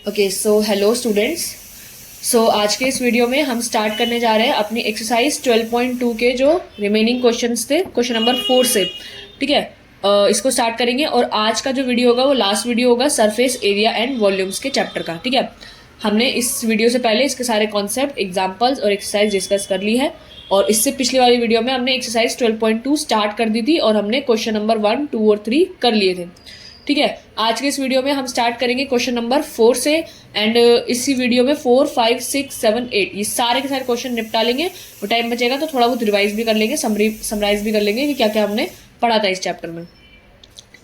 Okay so hello students. आज के इस वीडियो में हम स्टार्ट करने जा रहे हैं अपनी एक्सरसाइज 12.2 के जो रिमेनिंग क्वेश्चंस थे क्वेश्चन नंबर 4 से। ठीक है, इसको स्टार्ट करेंगे और आज का जो वीडियो होगा वो लास्ट वीडियो होगा सरफेस एरिया एंड वॉल्यूम्स के चैप्टर का। ठीक है, हमने इस वीडियो से पहले इसके सारे कॉन्सेप्ट, एग्जाम्पल्स और एक्सरसाइज डिस्कस कर ली है और इससे पिछली वाली वीडियो में हमने एक्सरसाइज 12.2 स्टार्ट कर दी थी और हमने क्वेश्चन नंबर 1, 2 और 3 कर लिए थे। ठीक है, आज के इस वीडियो में हम स्टार्ट करेंगे क्वेश्चन नंबर 4 से एंड इसी वीडियो में 4, 5, 6, 7, 8 ये सारे के सारे क्वेश्चन निपटा लेंगे। वो टाइम बचेगा तो थोड़ा बहुत रिवाइज भी कर लेंगे, समराइज भी कर लेंगे कि क्या क्या हमने पढ़ा था इस चैप्टर में।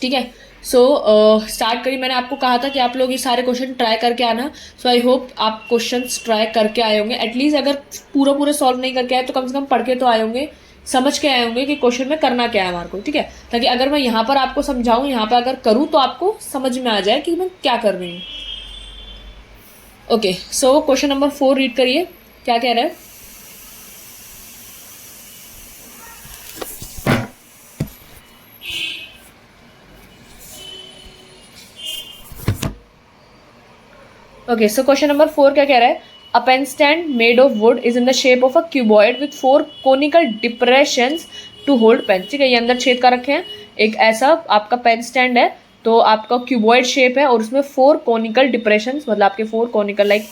ठीक है, स्टार्ट करिए। मैंने आपको कहा था कि आप लोग ये सारे क्वेश्चन ट्राई करके आना। आई होप आप क्वेश्चन ट्राई करके आए होंगे। एटलीस्ट अगर पूरा सॉल्व नहीं करके आए तो कम से कम पढ़ के तो आए होंगे, समझ के आए होंगे कि क्वेश्चन में करना क्या है हमारे को। ठीक है, ताकि अगर मैं यहाँ पर आपको समझाऊं, यहाँ पर अगर करूँ तो आपको समझ में आ जाए कि मैं क्या कर रही हूँ। Okay, so question number 4 read करिए, क्या कह रहा है। ओके, सो क्वेश्चन नंबर 4 क्या कह रहा है। A pen stand made of wood is in the shape of a cuboid with 4 conical depressions to hold pen। ठीक है, ये अंदर छेद का रखे हैं। एक ऐसा आपका पेन स्टैंड है, तो आपका क्यूबॉइड शेप है और उसमें 4 कॉनिकल डिप्रेशंस, मतलब आपके 4 कॉनिकल लाइक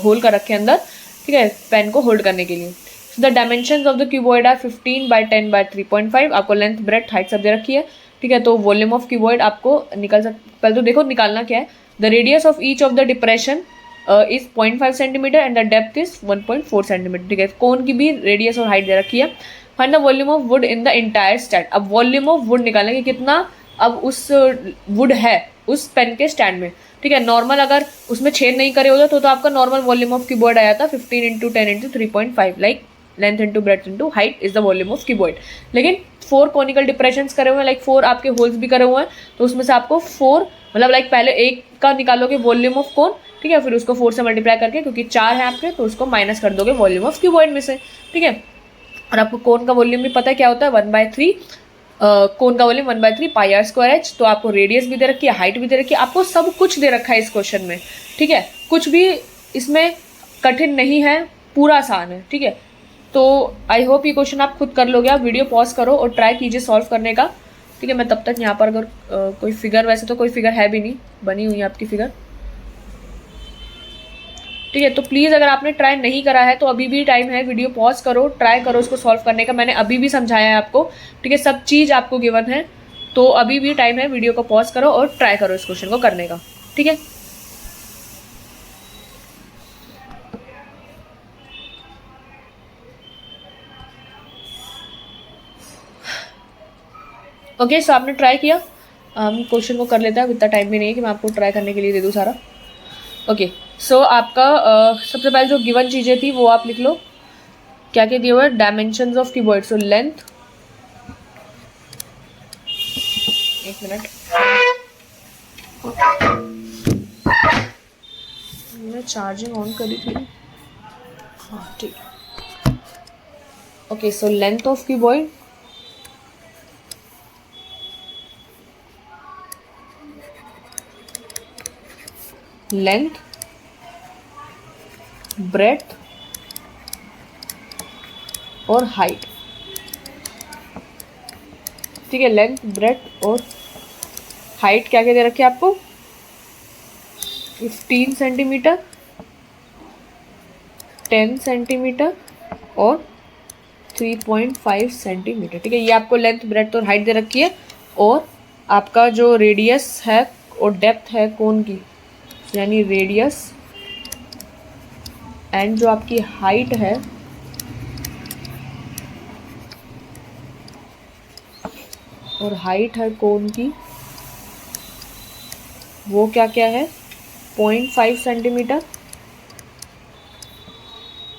होल का रखे अंदर। ठीक है, पेन को होल्ड करने के लिए। So the dimensions of the cuboid are 15 by 10 by 3.5। आपको लेंथ, ब्रेथ, हाइट सब दे रखी है। ठीक है, तो वॉल्यूम ऑफ क्यूबॉइड आपको पहले तो देखो निकालना क्या है। The radius of each of the depression is 0.5 centimetre and the depth is 1.4 centimetre. ठीक है, कोन की भी रेडियस और हाइट दे रखी है। Find the volume of wood in the entire stand. अब वॉल्यूम ऑफ वुड निकालने की कितना अब उस वुड है उस पेन के स्टैंड में। ठीक है, नॉर्मल अगर उसमें छेद नहीं करे होता तो आपका नॉर्मल वॉल्यूम ऑफ कीबोर्ड आया था 15 into 10 into 3.5, like length into breadth into height is the volume of keyboard. लेकिन 4 कॉनिकल डिप्रेशंस करे हुए हैं, लाइक 4 आपके होल्स भी करे हुए हैं, तो उसमें से आपको 4 मतलब लाइक पहले एक का निकालोगे वॉल्यूम ऑफ कोन। ठीक है, फिर उसको 4 से मल्टीप्लाई करके, क्योंकि 4 है आपके तो उसको माइनस कर दोगे वॉल्यूम ऑफ क्यूबॉइड में से। ठीक है, और आपको कोन का वॉल्यूम भी पता है क्या होता है, 1/3 कोन का volume 1/3 pi r square h. तो आपको रेडियस भी दे रखी है, हाइट भी दे रखी है, आपको सब कुछ दे रखा है इस क्वेश्चन में। ठीक है, कुछ भी इसमें कठिन नहीं है, पूरा आसान है। ठीक है, तो आई होप ये क्वेश्चन आप खुद कर लोगे। आप वीडियो पॉज करो और ट्राई कीजिए सॉल्व करने का। ठीक है, मैं तब तक यहाँ पर अगर कोई फिगर, वैसे तो कोई फिगर है भी नहीं, बनी हुई है आपकी फिगर। ठीक है, तो प्लीज़ अगर आपने ट्राई नहीं करा है तो अभी भी टाइम है, वीडियो पॉज करो, ट्राई करो इसको सॉल्व करने का। मैंने अभी भी समझाया है आपको। ठीक है, सब चीज़ आपको गिवन है, तो अभी भी टाइम है, वीडियो को पॉज करो और ट्राई करो इस क्वेश्चन को करने का। ठीक है, ओके। सो आपने ट्राई किया, हम क्वेश्चन को कर लेते हैं। इतना टाइम भी नहीं है कि मैं आपको ट्राई करने के लिए दे दूँ सारा। ओके, सो आपका सबसे पहले जो गिवन चीज़ें थी वो आप लिख लो। क्या क्या दिया हुआ है, dimensions of keyboard. So length, एक मिनट मैं चार्जिंग ऑन करी थी। हाँ ठीक। Okay, so length of keyboard, length, breadth और हाइट। ठीक है, लेंथ, ब्रेथ और हाइट क्या क्या दे रखी है आपको, 15 सेंटीमीटर, 10 सेंटीमीटर और 3.5 सेंटीमीटर। ठीक है, ये आपको लेंथ, ब्रेथ और हाइट दे रखी है। और आपका जो रेडियस है और डेप्थ है कोन की, यानी रेडियस एंड जो आपकी हाइट है और हाइट है कोन की, वो क्या क्या है, 0.5 सेंटीमीटर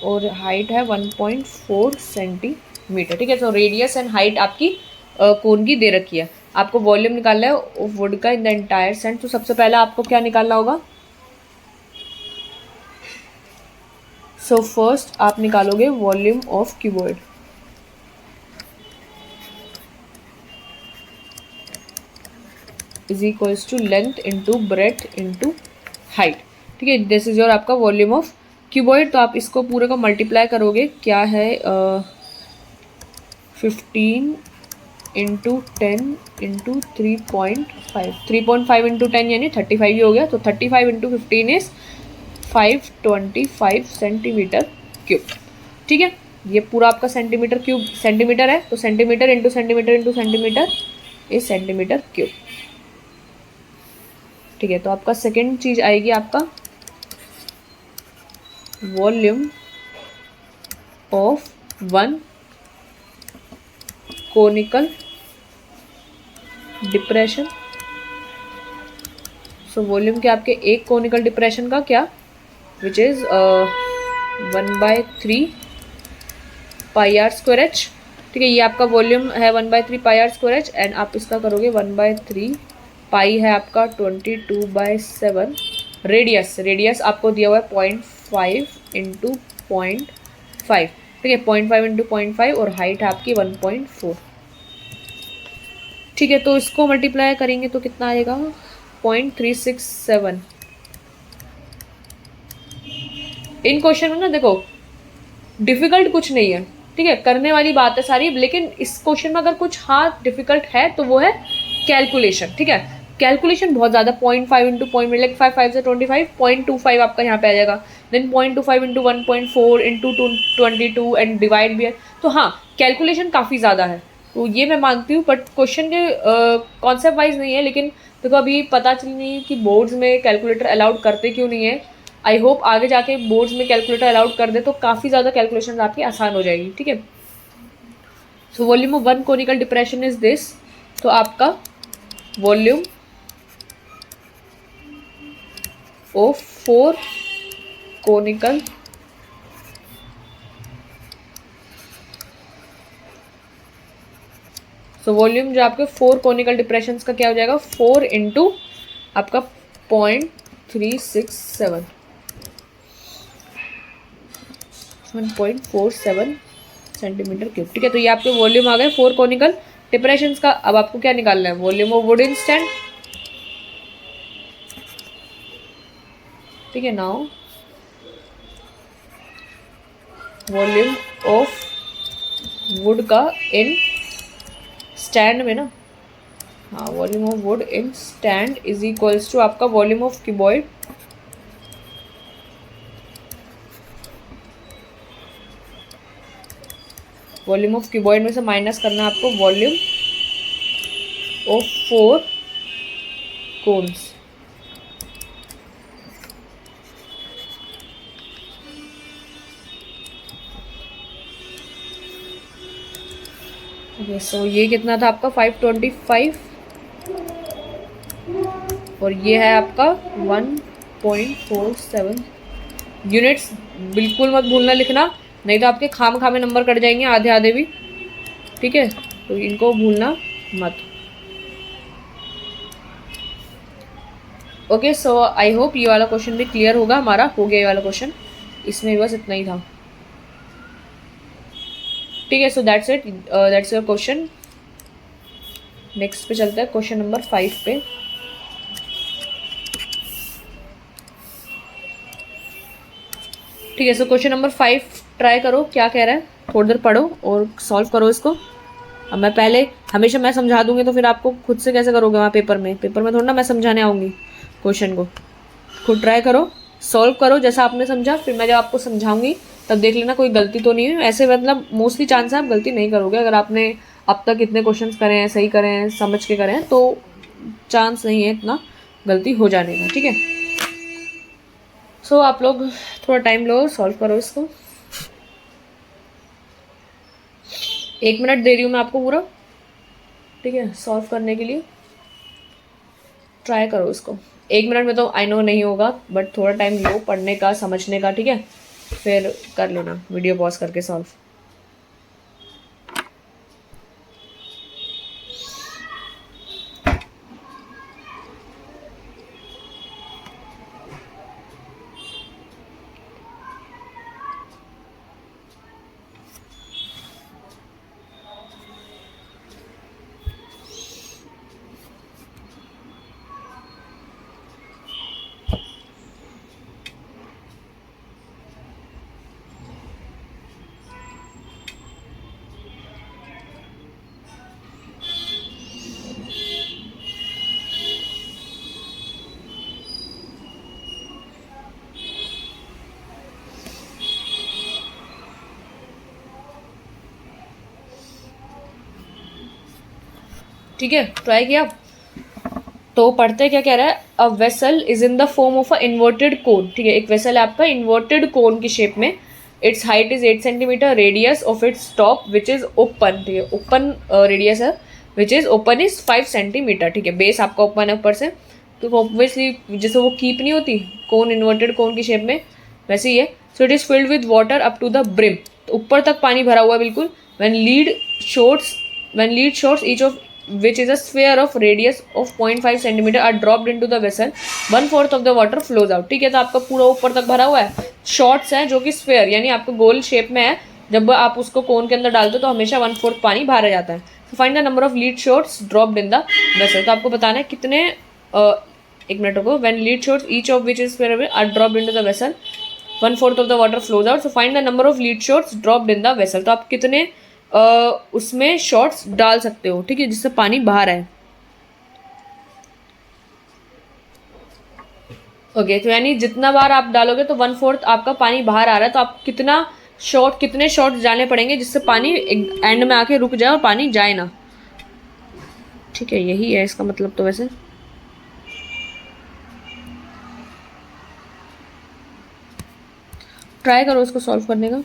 और हाइट है 1.4 सेंटीमीटर। ठीक है, तो रेडियस एंड हाइट आपकी कोन की दे रखी है। आपको वॉल्यूम निकालना है वुड का इन द एंटायर सेंड। तो सबसे पहला आपको क्या निकालना होगा, सो फर्स्ट आप निकालोगे volume of keyboard. Is equals to length into breadth into height. ठीक है, दिस इज योर आपका वॉल्यूम ऑफ क्यूबॉइड। तो आप इसको पूरे को मल्टीप्लाई करोगे, क्या है 15 इंटू 10 इंटू 3.5, 3.5 इंटू 10 यानी 35 ही हो गया। तो 35 इंटू 15 इज 525 सेंटीमीटर क्यूब। ठीक है, ये पूरा आपका सेंटीमीटर क्यूब सेंटीमीटर है, तो centimetre into centimetre into centimetre is centimetre cube. ठीक है, तो आपका सेकेंड चीज आएगी आपका volume of one conical depression. So volume के आपके एक कोनिकल डिप्रेशन का क्या, which is 1/3 pi r square h. ठीक है, ये आपका वॉल्यूम है 1/3 pi r square h, and आप इसका करोगे 1/3 पाई है आपका 22/7 रेडियस। रेडियस आपको दिया हुआ है 0.5 इंटू 0.5। ठीक है, 0.5 इंटू 0.5 और हाइट है आपकी 1.4। ठीक है, तो इसको मल्टीप्लाई करेंगे तो कितना आएगा 0.367। इन क्वेश्चन में ना देखो डिफिकल्ट कुछ नहीं है, ठीक है, करने वाली बात है सारी, लेकिन इस क्वेश्चन में अगर कुछ हाँ डिफिकल्ट है तो वो है कैलकुलेशन। ठीक है, कैलकुलेशन बहुत ज़्यादा 0.5 इंटू पॉइंट लाइक 5 से 25 0.25 आपका यहाँ पे आ जाएगा, then 0.25 into 1.4 into 22 and divide भी है। तो हाँ कैलकुलेशन काफ़ी ज़्यादा है, तो ये मैं मानती हूँ, बट क्वेश्चन के कॉन्सेप्ट वाइज नहीं है। लेकिन देखो अभी पता चल नहीं कि बोर्ड्स में कैलकुलेटर अलाउड करते क्यों नहीं है। आई होप आगे जाके बोर्ड्स में कैलकुलेटर अलाउड कर दे तो काफ़ी ज़्यादा कैलकुलेशन आपकी आसान हो जाएगी। ठीक है, so volume of one conical depression is this. तो आपका volume of 4 conical so volume जो आपके 4 कोनिकल डिप्रेशन का क्या हो जाएगा 4 इंटू आपका 0.367 1.47 सेंटीमीटर क्यूब। ठीक है, तो ये आपके वॉल्यूम आ गए 4 कोनिकल डिप्रेशंस का। अब आपको क्या निकालना है, वॉल्यूम ऑफ वुडन स्टैंड। ठीक है, नाउ वॉल्यूम ऑफ वुड का इन स्टैंड में ना, हाँ volume of wood in stand is equals to आपका volume of cuboid volume of cuboid में से माइनस करना है आपको volume of 4 cones. Okay, so ये कितना था आपका 525 और ये है आपका 1.47 यूनिट्स। बिल्कुल मत भूलना लिखना, नहीं तो आपके खाम खामे नंबर कट जाएंगे आधे आधे भी। ठीक है, तो इनको भूलना मत। ओके, सो आई होप ये वाला क्वेश्चन भी क्लियर होगा हमारा। हो गया ये वाला क्वेश्चन, इसमें बस इतना ही था। ठीक है, so that's it, that's your question. Next पे चलते हैं, क्वेश्चन नंबर 5 पे। ठीक है, सो क्वेश्चन नंबर 5 ट्राई करो, क्या कह रहा है, थोड़ी देर पढ़ो और सॉल्व करो इसको। अब मैं पहले हमेशा मैं समझा दूंगी तो फिर आपको खुद से कैसे करोगे वहाँ पेपर में थोड़ा ना मैं समझाने आऊँगी क्वेश्चन को। खुद ट्राई करो, सॉल्व करो जैसा आपने समझा, फिर मैं जब आपको समझाऊंगी तब देख लेना कोई गलती तो नहीं है। ऐसे मतलब मोस्टली चांस है आप गलती नहीं करोगे, अगर आपने अब तक इतने क्वेश्चंस करे हैं, सही करे हैं, समझ के करे हैं, तो चांस नहीं है इतना गलती हो जाने का। ठीक है, सो आप लोग थोड़ा टाइम लो, सॉल्व करो इसको। 1 मिनट दे रही हूँ मैं आपको पूरा, ठीक है, सॉल्व करने के लिए। ट्राई करो इसको 1 मिनट में, तो आई नो नहीं होगा, बट थोड़ा टाइम लो पढ़ने का, समझने का। ठीक है, फिर कर लेना वीडियो पॉज करके सॉल्व। ठीक है, ट्राई किया। तो पढ़ते क्या कह रहा है, a vessel is in the form of a inverted कोन। ठीक है, एक वेसल है आपका इन्वर्टेड कोन की शेप में। It's height is 8 centimetre, radius of its top which is open. ठीक है, ओपन रेडियस है, which is open is 5 centimetre. ठीक है, बेस आपका ओपन है ऊपर से, तो ऑब्वियसली जैसे वो कीप नहीं होती कोन, इन्वर्टेड कोन की शेप में, वैसे ही है। So it is filled with water up to the brim, तो ऊपर तक पानी भरा हुआ है बिल्कुल। When lead shots each of which is a sphere of radius of 0.5 centimeter are dropped into the vessel, 1/4 of the water flows out। ठीक है, तो आपका पूरा ऊपर तक भरा हुआ है। शॉर्ट्स हैं जो कि स्फेयर यानी आपको गोल शेप में है, जब आप उसको कोन के अंदर डालते हो तो हमेशा 1/4 पानी बाहर आ जाता है। तो find the number of lead shots dropped in the vessel, तो आपको बताना है कितने एक मिनट को, when lead shots each of which is sphere are dropped into the vessel, 1/4 of the water flows out. So find the number of lead shots dropped in the vessel, तो आप कितने उसमें शॉट्स डाल सकते हो, ठीक है, जिससे पानी बाहर आए। ओके, तो यानी जितना बार आप डालोगे तो 1/4 आपका पानी बाहर आ रहा है, तो आप कितने शॉट डालने पड़ेंगे जिससे पानी एंड में आके रुक जाए और पानी जाए ना। ठीक है, यही है इसका मतलब। तो वैसे ट्राई करो इसको सॉल्व करने का।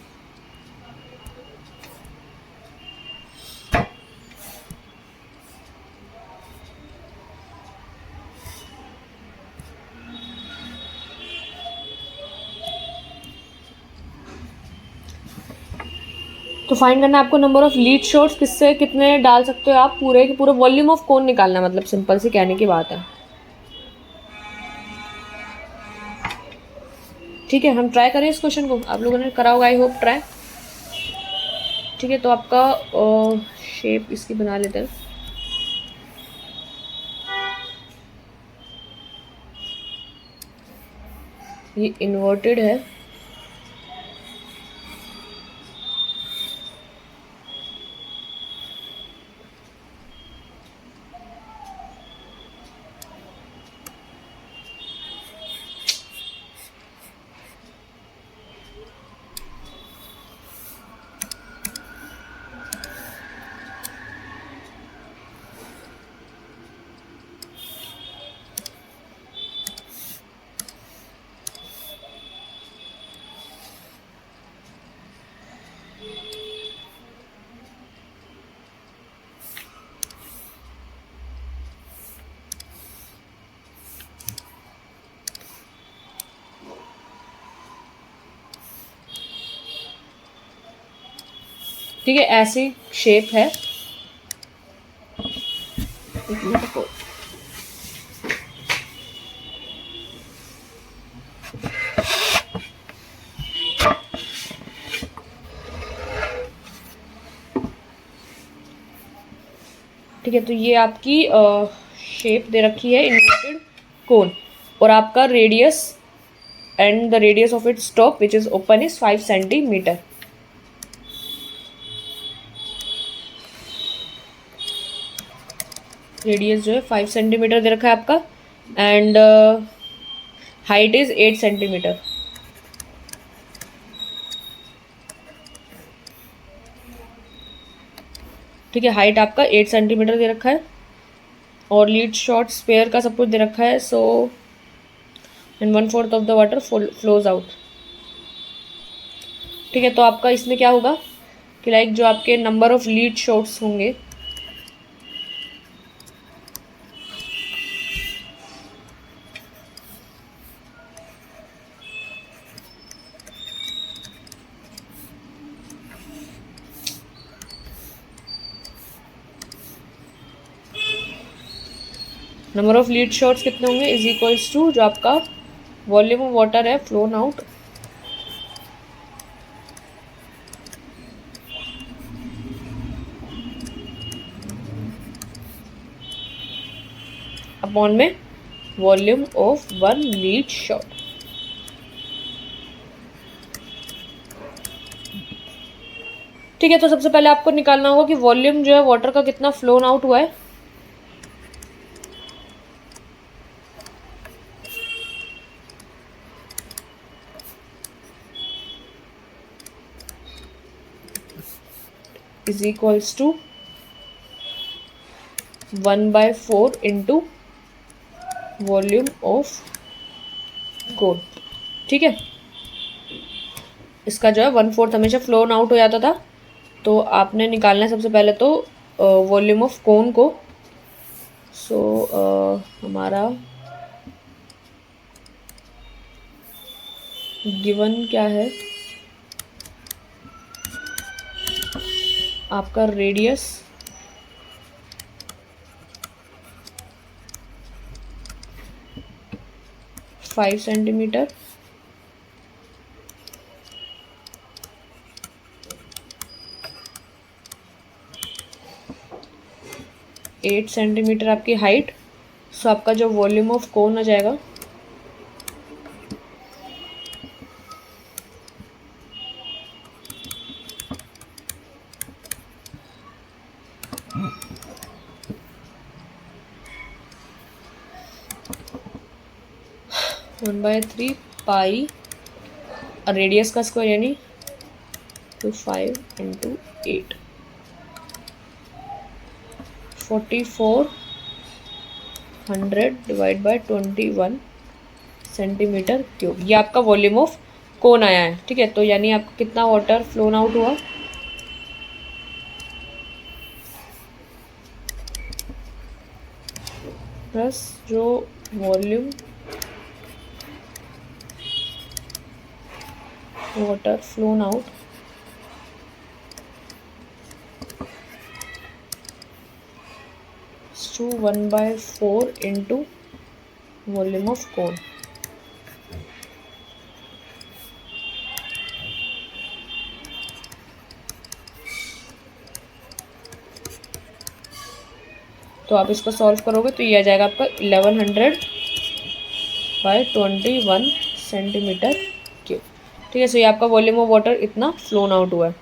तो फाइंड करना है आपको नंबर ऑफ लीड शॉट्स, किससे कितने डाल सकते हो आप, पूरे के पूरे वॉल्यूम ऑफ कोन निकालना है, मतलब सिंपल सी कहने की बात है। ठीक है, हम ट्राई करें इस क्वेश्चन को, आप लोगों ने करा होगा आई होप ट्राई। ठीक है, तो आपका शेप इसकी बना लेते हैं। ये इन्वर्टेड है, ठीक है, ऐसी शेप है। ठीक है, तो ये आपकी शेप दे रखी है इन्वर्टेड कोन, और आपका radius and the radius of its top which is open is 5 centimetre. Radius जो है 5 सेंटीमीटर दे रखा है आपका, एंड हाइट इज 8 सेंटीमीटर। ठीक है, हाइट आपका 8 सेंटीमीटर दे रखा है, और लीड शॉर्ट स्पेयर का सब कुछ दे रखा है। So and 1/4 of the water flows out. ठीक है, तो आपका इसमें क्या होगा कि लाइक जो आपके नंबर ऑफ लीड शॉट्स होंगे, नंबर ऑफ लीड शॉट्स कितने होंगे इज इक्वल्स टू जो आपका वॉल्यूम ऑफ वाटर है फ्लोन आउट अपॉन में वॉल्यूम ऑफ 1 लीड शॉट। ठीक है, तो सबसे पहले आपको निकालना होगा कि वॉल्यूम जो है वाटर का कितना फ्लोन आउट हुआ है। Is equals to 1/4 into volume of cone. ठीक है, इसका जो है 1/4 हमेशा फ्लोन आउट हो जाता था, तो आपने निकालना है सबसे पहले तो वॉल्यूम ऑफ कोन को। सो हमारा गिवन क्या है, आपका रेडियस 5 सेंटीमीटर, एट सेंटीमीटर आपकी हाइट। सो आपका जो वॉल्यूम ऑफ कोन आ जाएगा one by three pi radius का स्क्वायर यानी 5 into 8, 4400 divide by 21 centimetre cube. ये आपका वॉल्यूम ऑफ कोन आया है। ठीक है, तो यानी आपका कितना वाटर फ्लोन आउट हुआ, प्लस जो volume water flown out to 1/4 into volume of cone. तो आप इसको सॉल्व करोगे तो ये आ जाएगा आपका 1100/21 सेंटीमीटर क्यूब। ठीक है, सो ये आपका वॉल्यूम ऑफ वाटर इतना फ्लोन आउट हुआ है।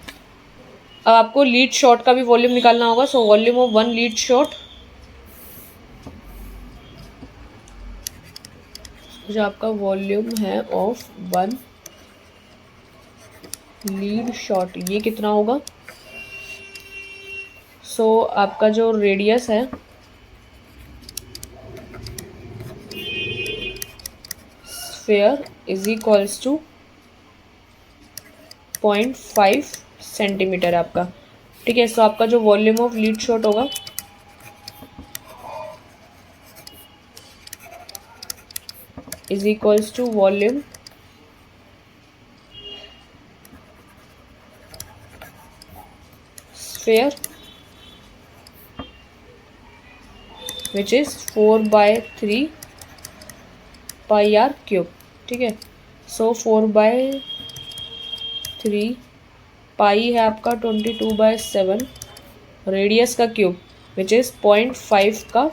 अब आपको लीड शॉट का भी वॉल्यूम निकालना होगा। सो volume of one lead shot, जो आपका वॉल्यूम है ऑफ वन लीड शॉट, ये कितना होगा। सो आपका जो रेडियस है sphere is equals to 0.5 centimetre आपका। ठीक है, सो आपका जो वॉल्यूम ऑफ लीड शॉट होगा is equals to volume sphere which is 4/3 pi r cube. ठीक है, सो 4/3 पाई है आपका 22/7 रेडियस का क्यूब विच इज 0.5 का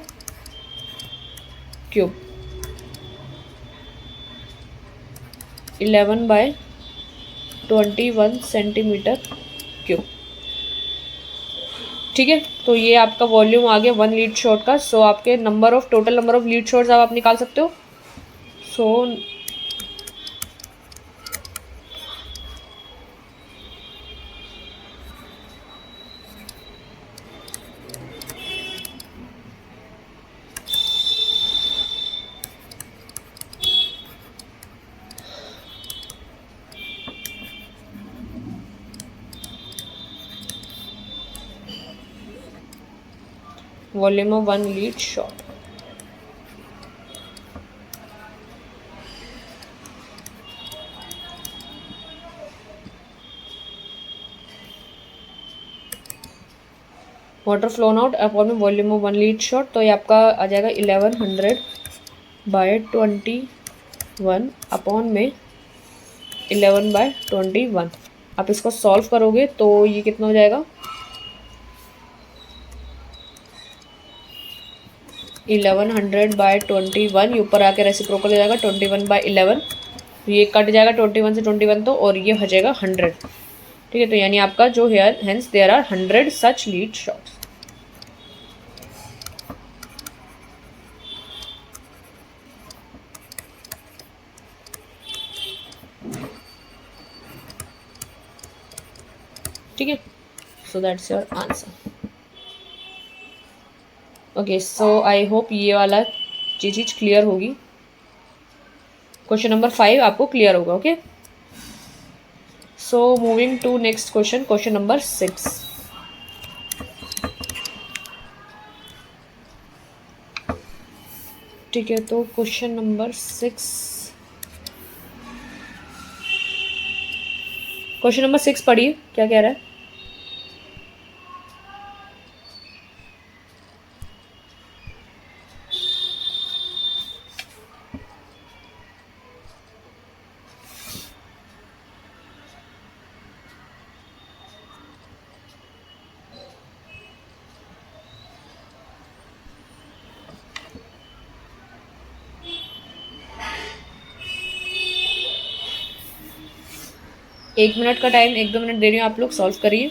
क्यूब 11/21 सेंटीमीटर क्यूब। ठीक है, तो ये आपका वॉल्यूम आ गया वन लीड शॉट का। सो आपके total number of lead shots आप निकाल सकते हो। So volume of one lead shot, water flown out upon में volume of one lead shot, तो ये आपका आ जाएगा 1100/21 अपॉन में 11/21। आप इसको सॉल्व करोगे तो ये कितना हो जाएगा, 1100/21, ये ऊपर आके रेसिप्रोकल हो जाएगा 21/11, ये कट जाएगा 21 से 21 तो, और ये हो जाएगा 100। ठीक है, तो यानी आपका जो here hence there are 100 such lead shots. ठीक है, so that's your answer. Okay, so I hope ये वाला ये चीज़ क्लियर होगी। क्वेश्चन नंबर 5 आपको क्लियर होगा। Okay, so moving to next question, question number 6। ठीक है, तो क्वेश्चन नंबर 6, क्वेश्चन नंबर 6 पढ़िए क्या कह रहा है। 1 मिनट का टाइम, 1-2 मिनट दे रही हूँ, आप लोग सॉल्व करिए।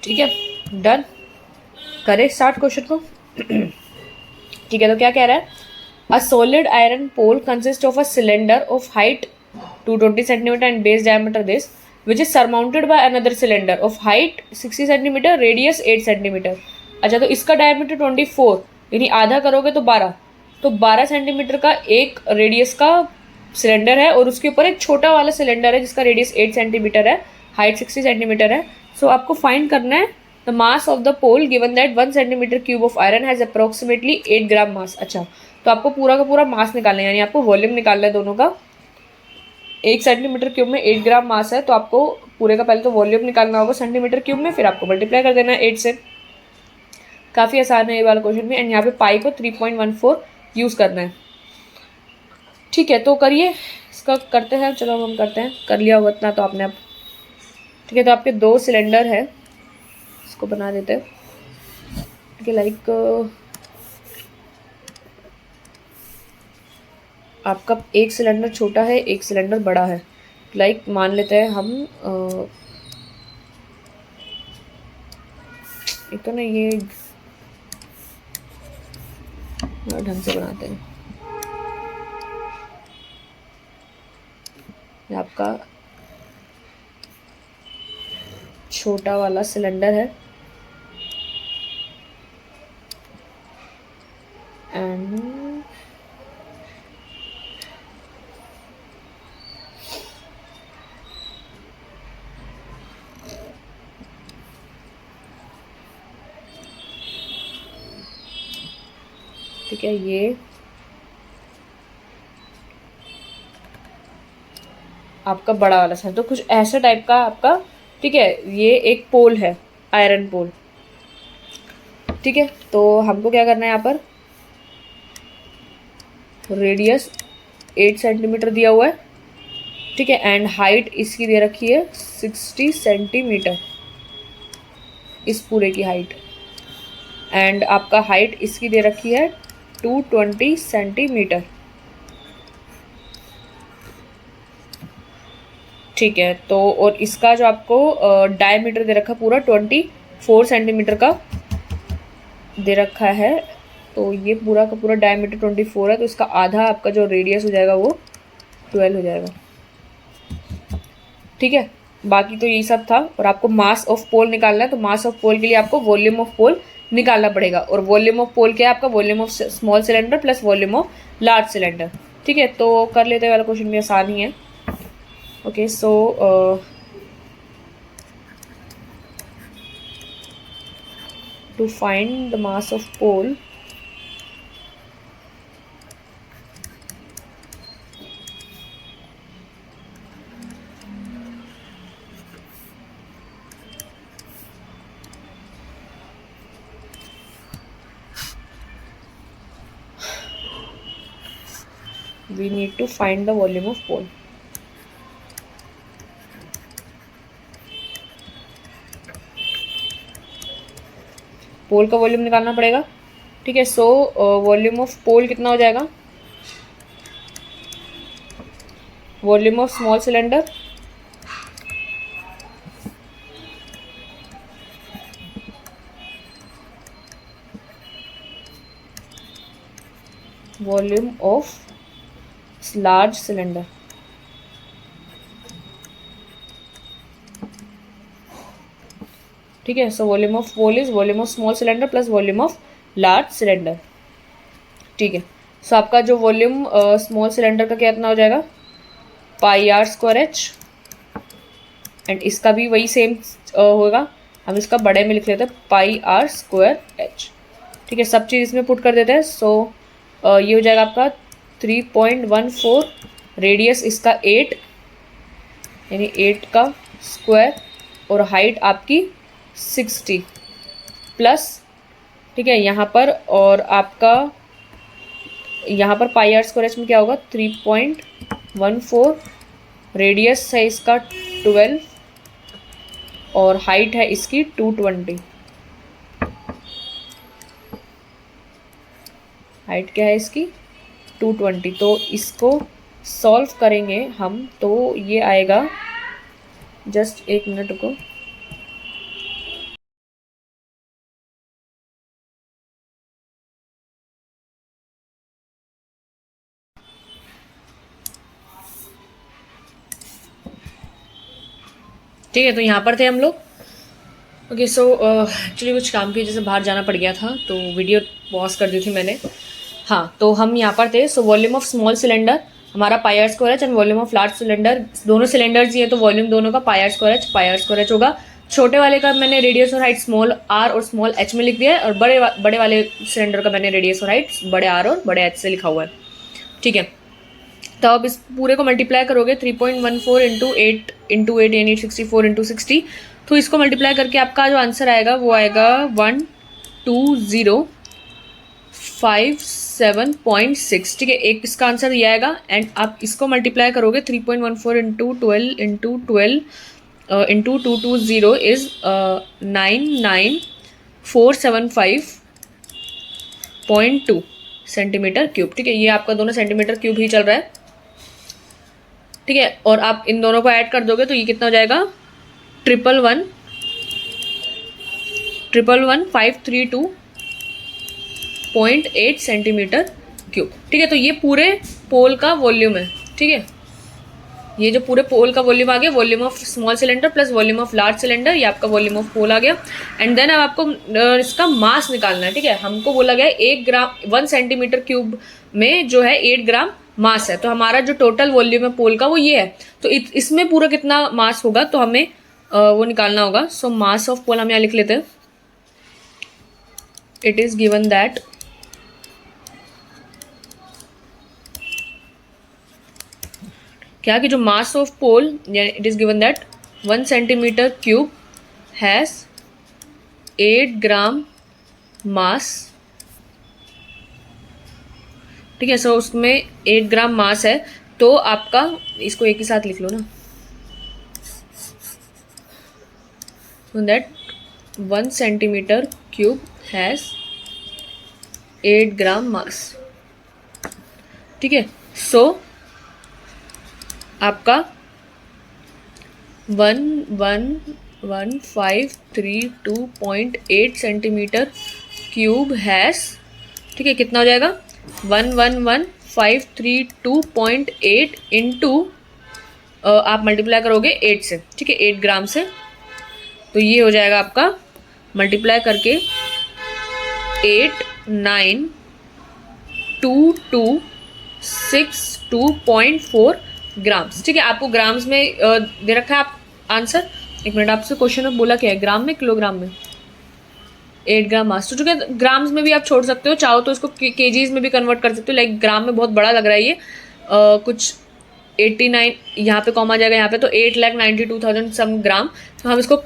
ठीक है, डन, करें स्टार्ट क्वेश्चन को। ठीक है, तो क्या कह रहा है, a solid iron pole consist of a cylinder of height 220 centimetre and base diameter this which is surmounted by another cylinder of height 60 centimetre, radius 8 centimetre. अच्छा, तो इसका डायमीटर 24, यानी आधा करोगे तो 12, तो 12 सेंटीमीटर का एक रेडियस का सिलेंडर है और उसके ऊपर एक छोटा वाला सिलेंडर है जिसका रेडियस 8 सेंटीमीटर है, हाइट 60 सेंटीमीटर है। सो आपको फाइंड करना है the mass of the pole given that 1 centimetre cube of iron has approximately 8 gram mass. अच्छा, तो आपको पूरा का पूरा मास निकालना है, यानी आपको वॉल्यूम निकालना है दोनों का। 1 सेंटीमीटर क्यूब में 8 ग्राम मास है, तो आपको पूरे का पहले तो वॉल्यूम निकालना होगा सेंटीमीटर क्यूब में, फिर आपको मल्टीप्लाई कर देना है 8 से। काफ़ी आसान है ये वाला क्वेश्चन भी, एंड यहाँ पे पाई को 3.14 यूज़ करना है। ठीक है, तो करिए इसका, करते हैं, चलो हम करते हैं, कर लिया होगा इतना तो आपने अब। ठीक है, तो आपके 2 सिलेंडर है, इसको बना देते हैं। ठीक है, लाइक आपका एक सिलेंडर छोटा है, एक सिलेंडर बड़ा है। लाइक मान लेते हैं हम एक तो ना ये ढंग से बनाते हैं। ये आपका छोटा वाला सिलेंडर है एंड ठीक है, ये आपका बड़ा वाला सिलेंडर, तो कुछ ऐसा टाइप का आपका। ठीक है, ये एक पोल है, आयरन पोल। ठीक है, तो हमको क्या करना है, यहाँ पर रेडियस 8 सेंटीमीटर दिया हुआ है। ठीक है, एंड हाइट इसकी दे रखी है 60 सेंटीमीटर, इस पूरे की हाइट। एंड आपका हाइट इसकी दे रखी है 220 सेंटीमीटर। ठीक है, तो और इसका जो आपको डायमीटर दे रखा पूरा 24 सेंटीमीटर का दे रखा है। तो ये पूरा का पूरा डायमीटर 24 है, तो इसका आधा आपका जो रेडियस हो जाएगा वो 12 हो जाएगा। ठीक है, बाकी तो यही सब था। और आपको मास ऑफ पोल निकालना है, तो मास ऑफ पोल के लिए आपको वॉल्यूम ऑफ पोल निकालना पड़ेगा। और वॉल्यूम ऑफ पोल क्या है आपका? Volume of small cylinder plus volume of large cylinder. ठीक है, तो कर लेते वाला क्वेश्चन भी आसान ही है। Okay, so to find the mass of pole, we need to find the volume of pole. पोल का वॉल्यूम निकालना पड़ेगा। ठीक है, सो वॉल्यूम ऑफ पोल कितना हो जाएगा? Volume of small cylinder volume of large cylinder. ठीक है, so volume of pole is volume of small cylinder plus volume of large cylinder. ठीक है, सो आपका जो वॉल्यूम स्मॉल सिलेंडर का कितना हो जाएगा? पाई आर स्क्वायर एच, एंड इसका भी वही सेम होगा। हम इसका बड़े में लिख लेते हैं पाई आर स्क्वायर एच। ठीक है, सब चीज़ इसमें पुट कर देते हैं। सो ये हो जाएगा आपका 3.14, रेडियस इसका 8 यानी 8 का स्क्वायर, और हाइट आपकी 60 प्लस। ठीक है, यहाँ पर और आपका यहाँ पर पाई आर स्क्वायर एच में क्या होगा? 3.14, रेडियस है इसका 12 और हाइट है इसकी 220। हाइट क्या है इसकी? 220। तो इसको सॉल्व करेंगे हम, तो ये आएगा, जस्ट एक मिनट रुको। ठीक है, तो यहाँ पर थे हम लोग। ओके, सो एक्चुअली कुछ काम की वजह से बाहर जाना पड़ गया था, तो वीडियो पॉज कर दी थी मैंने। हाँ, तो हम यहाँ पर थे। So volume of small cylinder हमारा pi r square h, and volume of large cylinder, दोनों सिलेंडर्स ही है तो वॉल्यूम दोनों का पाई आर स्क्वायर एच होगा। छोटे वाले का मैंने रेडियस और हाइट स्मॉल आर और स्मॉल एच में लिख दिया है, और बड़े वाले सिलेंडर का मैंने रेडियस और हाइट बड़े आर और बड़े एच से लिखा हुआ है। ठीक है, तो अब इस पूरे को मल्टीप्लाई करोगे 3.14 इंटू एट यानी 64 इंटू 60, तो इसको मल्टीप्लाई करके आपका जो आंसर आएगा वो आएगा 1205.7.6। ठीक है, एक इसका आंसर ये आएगा, एंड आप इसको मल्टीप्लाई करोगे 3.14 into 12 into 220 is 99475.2 centimetre cube. ठीक है, ये आपका दोनों सेंटीमीटर क्यूब ही चल रहा है। ठीक है, और आप इन दोनों को ऐड कर दोगे तो ये कितना हो जाएगा? 111,532.8 सेंटीमीटर क्यूब। ठीक है, तो ये पूरे पोल का वॉल्यूम है। ठीक है, ये जो पूरे पोल का वॉल्यूम आ गया, volume of small cylinder plus volume of large cylinder, ये आपका वॉल्यूम ऑफ पोल आ गया। एंड देन अब आपको इसका मास निकालना है। ठीक है, हमको बोला गया 1 सेंटीमीटर क्यूब में जो है 8 ग्राम मास है, तो हमारा जो टोटल वॉल्यूम है पोल का वो ये है। तो इसमें पूरा कितना मास होगा तो हमें वो निकालना होगा। सो मास ऑफ पोल हम यहाँ लिख लेते हैं। इट इज गिवन दैट क्या कि जो mass of pole, it is given that 1 centimetre cube has 8 gram mass. ठीक है, सो उसमें 8 ग्राम मास है, तो आपका इसको एक ही साथ लिख लो ना, so that 1 centimetre cube has 8 gram mass. ठीक है, सो आपका 111,532.8 सेंटीमीटर क्यूब हैज, ठीक है, कितना हो जाएगा? 532.8 इंटू आप मल्टीप्लाई करोगे 8 से, ठीक है, 8 ग्राम से, तो ये हो जाएगा आपका मल्टीप्लाई करके 892262.4 ग्राम्स, ठीक है। आपको ग्राम्स में दे रखा है आप आंसर। एक मिनट, आपसे क्वेश्चन में बोला क्या है, ग्राम में किलोग्राम में? 8 ग्राम मास, तो चूंकि ग्राम्स में भी आप छोड़ सकते हो, चाहो तो इसको केजीज में भी कन्वर्ट कर सकते हो। लाइक ग्राम में बहुत बड़ा लग रहा है ये, कुछ 89 यहाँ पे कॉमा जाएगा यहाँ पे, तो 8,92,000 सम ग्राम, तो हम इसको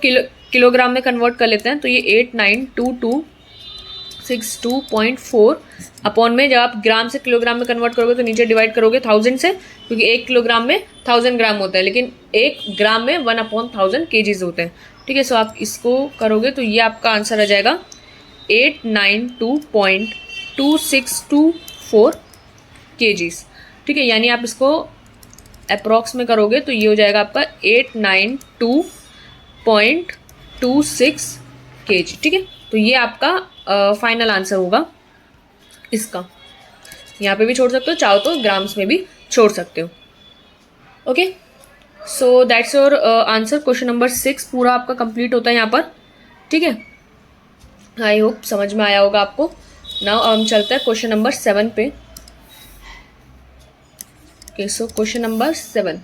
किलोग्राम में कन्वर्ट कर लेते हैं। तो ये 892262.4 अपॉन में, जब आप ग्राम से किलोग्राम में कन्वर्ट करोगे तो नीचे डिवाइड करोगे 1000 से, क्योंकि 1 किलोग्राम में 1000 ग्राम होता है, लेकिन 1 ग्राम में 1/1000 केजीज होते हैं, ठीक है। सो आप इसको करोगे तो ये आपका आंसर आ जाएगा 892.2624 केजीज, ठीक है। यानी आप इसको अप्रॉक्स में करोगे तो ये हो जाएगा आपका 892.26 केजी, ठीक है। तो ये आपका फाइनल आंसर होगा इसका। यहाँ पे भी छोड़ सकते हो, चाहो तो ग्राम्स में भी छोड़ सकते हो। Okay, so that's your answer. Question number 6 पूरा आपका कंप्लीट होता है यहाँ पर, ठीक है। आई होप समझ में आया होगा आपको। नाउ हम चलते हैं क्वेश्चन नंबर 7 पे। ओके, सो क्वेश्चन नंबर 7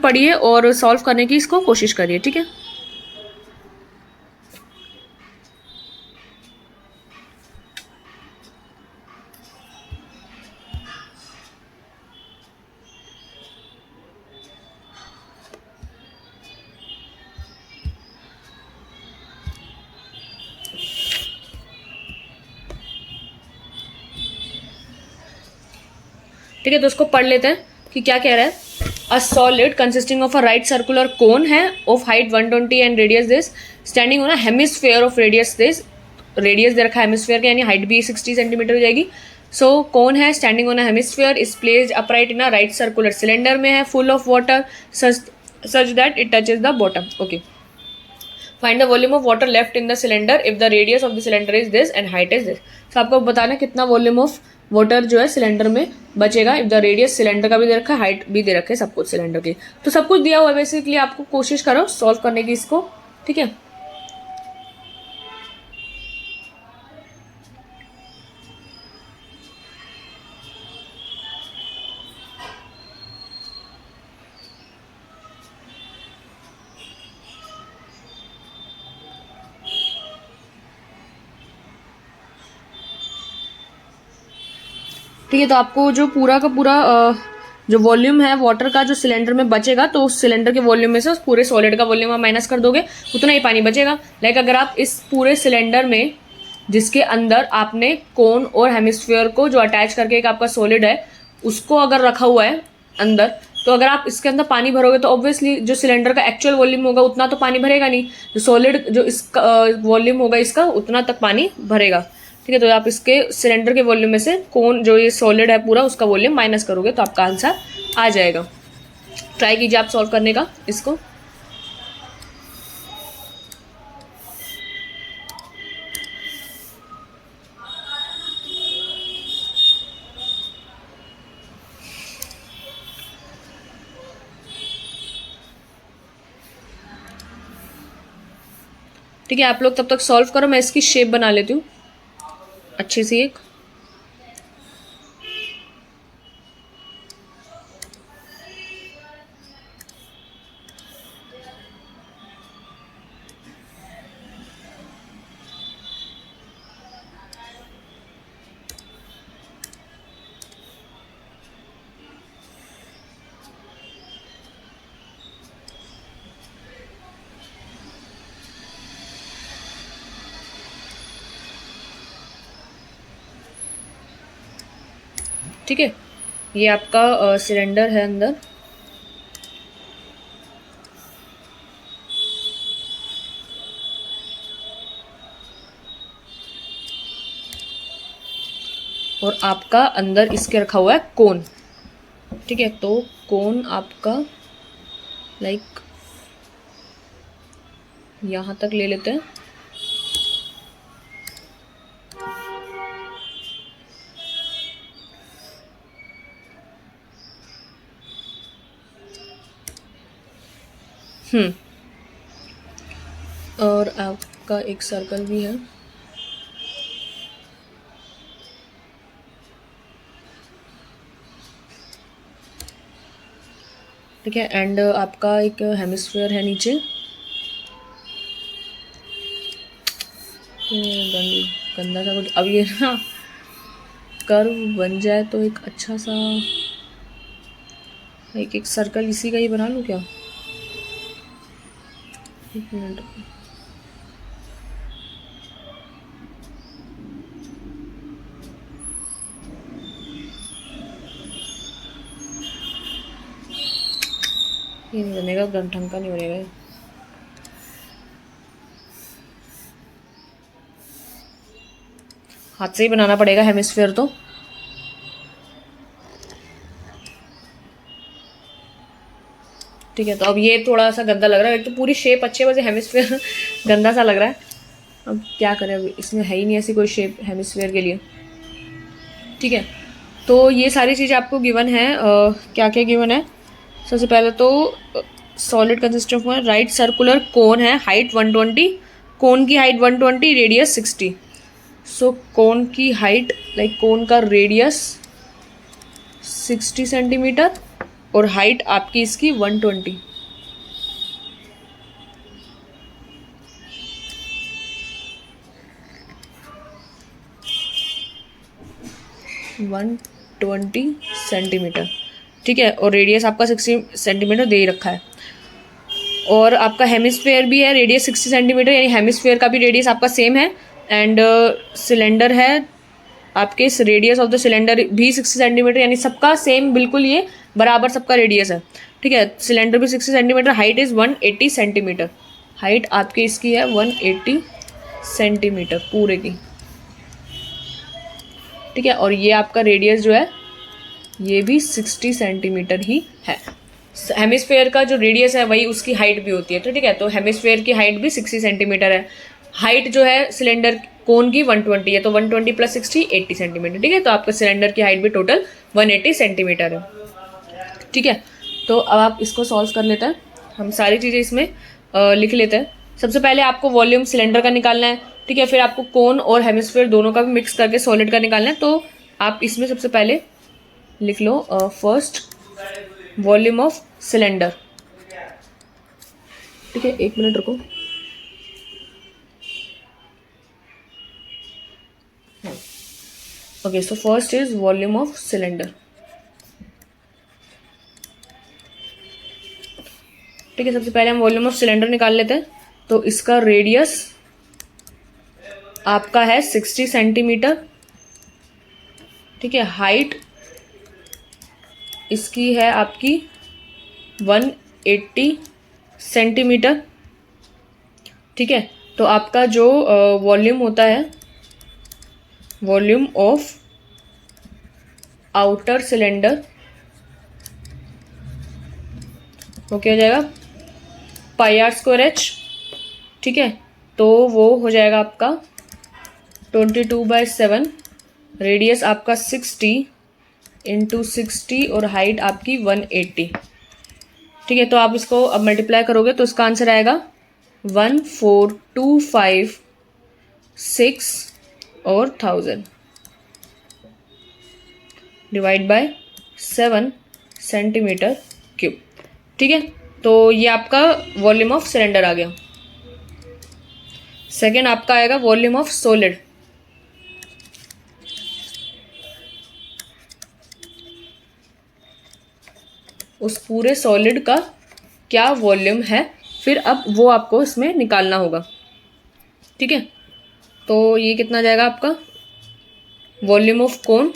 पढ़िए और सॉल्व करने की इसको कोशिश करिए, ठीक है। ठीक है, तो उसको पढ़ लेते हैं कि क्या कह रहा है। A solid consisting of a right circular cone है of height 120 and radius this, standing on a hemisphere of radius this, radius दे रखा है हेमिस्फेयर का, यानी हाइट भी 60 सेंटीमीटर हो जाएगी। सो कोन है standing on a hemisphere, is placed upright in a right circular cylinder में है, full of water such that it touches the bottom. Okay, find the volume of water left in the cylinder if the radius of the cylinder is this and height is this. तो आपको बताना कितना volume of water जो है cylinder में बचेगा if the radius, cylinder का भी दे रखा है, हाइट भी दे रखे है, सब कुछ सिलेंडर की, तो सब कुछ दिया हुआ है। बेसिकली आपको कोशिश करो सॉल्व करने की इसको, ठीक है। ठीक है, तो आपको जो पूरा का पूरा जो वॉल्यूम है वाटर का जो सिलेंडर में बचेगा, तो उस सिलेंडर के वॉल्यूम में से उस पूरे सॉलिड का वॉल्यूम आप माइनस कर दोगे, उतना ही पानी बचेगा। लाइक अगर आप इस पूरे सिलेंडर में जिसके अंदर आपने कोन और हेमिस्फीयर को जो अटैच करके एक आपका सॉलिड है उसको अगर रखा हुआ है अंदर, तो अगर आप इसके अंदर पानी भरोगे तो ऑब्वियसली जो सिलेंडर का एक्चुअल वॉल्यूम होगा उतना तो पानी भरेगा नहीं, जो सॉलिड जो इसका वॉल्यूम होगा इसका उतना तक पानी भरेगा, ठीक है। तो आप इसके सिलेंडर के वॉल्यूम में से कोन जो ये सॉलिड है पूरा उसका वॉल्यूम माइनस करोगे तो आपका आंसर आ जाएगा। ट्राई कीजिए आप सॉल्व करने का इसको। ठीक है, आप लोग तब तक सॉल्व करो, मैं इसकी शेप बना लेती हूँ अच्छी सी एक। ठीक है, ये आपका सिलेंडर है अंदर, और आपका अंदर इसके रखा हुआ है कोन, ठीक है। तो कोन आपका लाइक यहाँ तक ले लेते हैं, और आपका एक सर्कल भी है। ठीक है, एंड आपका एक हेमिस्फीयर है नीचे। गंदा सा कुछ, अब ये ना कर्व बन जाए तो एक अच्छा सा एक सर्कल इसी का ही बना लूँ क्या? एक मिनट, ये नहीं बनेगा, ढंग का नहीं बनेगा। हाथ से ही बनाना पड़ेगा हेमिस्फीयर तो। ठीक है, तो अब ये थोड़ा सा गंदा लग रहा है, एक तो पूरी शेप अच्छी है, वैसे हेमिस्फीयर गंदा सा लग रहा है। अब क्या करें, अब इसमें है ही नहीं ऐसी कोई शेप हेमिस्फीयर के लिए। ठीक है, तो ये सारी चीज़ें आपको गिवन है। क्या क्या गिवन है? सबसे पहले तो solid consist of right circular cone है, हाइट 120, कोन की हाइट 120, रेडियस 60। सो कोन की हाइट लाइक कोन का रेडियस 60 सेंटीमीटर और हाइट आपकी इसकी 120। सेंटीमीटर। ठीक है, और रेडियस आपका 60 सेंटीमीटर दे ही रखा है। और आपका हेमिस्फीयर भी है, रेडियस 60 सेंटीमीटर, यानी हेमिस्फीयर का भी रेडियस आपका सेम है। एंड सिलेंडर है आपके, रेडियस ऑफ द सिलेंडर भी 60 सेंटीमीटर, यानी सबका सेम बिल्कुल ये बराबर सबका रेडियस है। ठीक है, सिलेंडर भी 60 centimetre, height is 180 centimetre. Height आपकी इसकी है 180 सेंटीमीटर पूरे की। ठीक है, और ये आपका रेडियस जो है ये भी 60 सेंटीमीटर ही है। हेमिस्फीयर का जो रेडियस है वही उसकी हाइट भी होती है। तो ठीक है, तो हेमिस्फीयर की हाइट भी 60 सेंटीमीटर है। हाइट जो है सिलेंडर कोन की 120 है, तो 120 प्लस 60 80 सेंटीमीटर। ठीक है, तो आपका सिलेंडर की हाइट भी टोटल 180 सेंटीमीटर है। ठीक है, तो अब आप इसको सॉल्व कर लेते हैं, हम सारी चीज़ें इसमें लिख लेते हैं। सबसे पहले आपको वॉल्यूम सिलेंडर का निकालना है। ठीक है, फिर आपको कोन और हेमिस्फीयर दोनों का भी मिक्स करके सॉलिड का निकालना है। तो आप इसमें सबसे पहले लिख लो फर्स्ट वॉल्यूम ऑफ सिलेंडर। ठीक है, एक मिनट रुको। Okay, so first is volume of cylinder. ठीक है, सबसे पहले हम वॉल्यूम ऑफ सिलेंडर निकाल लेते हैं। तो इसका रेडियस आपका है 60 सेंटीमीटर। ठीक है, हाइट इसकी है आपकी 180 सेंटीमीटर। ठीक है, तो आपका जो वॉल्यूम होता है, वॉल्यूम ऑफ आउटर सिलेंडर, वो क्या हो जाएगा, पाई आर स्क्वायर एच। ठीक है, तो वो हो जाएगा आपका 22/7। रेडियस आपका 60 इंटू 60 और हाइट आपकी 180। ठीक है, तो आप इसको अब मल्टीप्लाई करोगे तो इसका आंसर आएगा 14256 और 1000 डिवाइड बाय 7 सेंटीमीटर क्यूब। ठीक है, तो ये आपका वॉल्यूम ऑफ सिलेंडर आ गया। सेकेंड आपका आएगा वॉल्यूम ऑफ सॉलिड। उस पूरे सॉलिड का क्या वॉल्यूम है, फिर अब वो आपको इसमें निकालना होगा। ठीक है, तो ये कितना जाएगा आपका volume of cone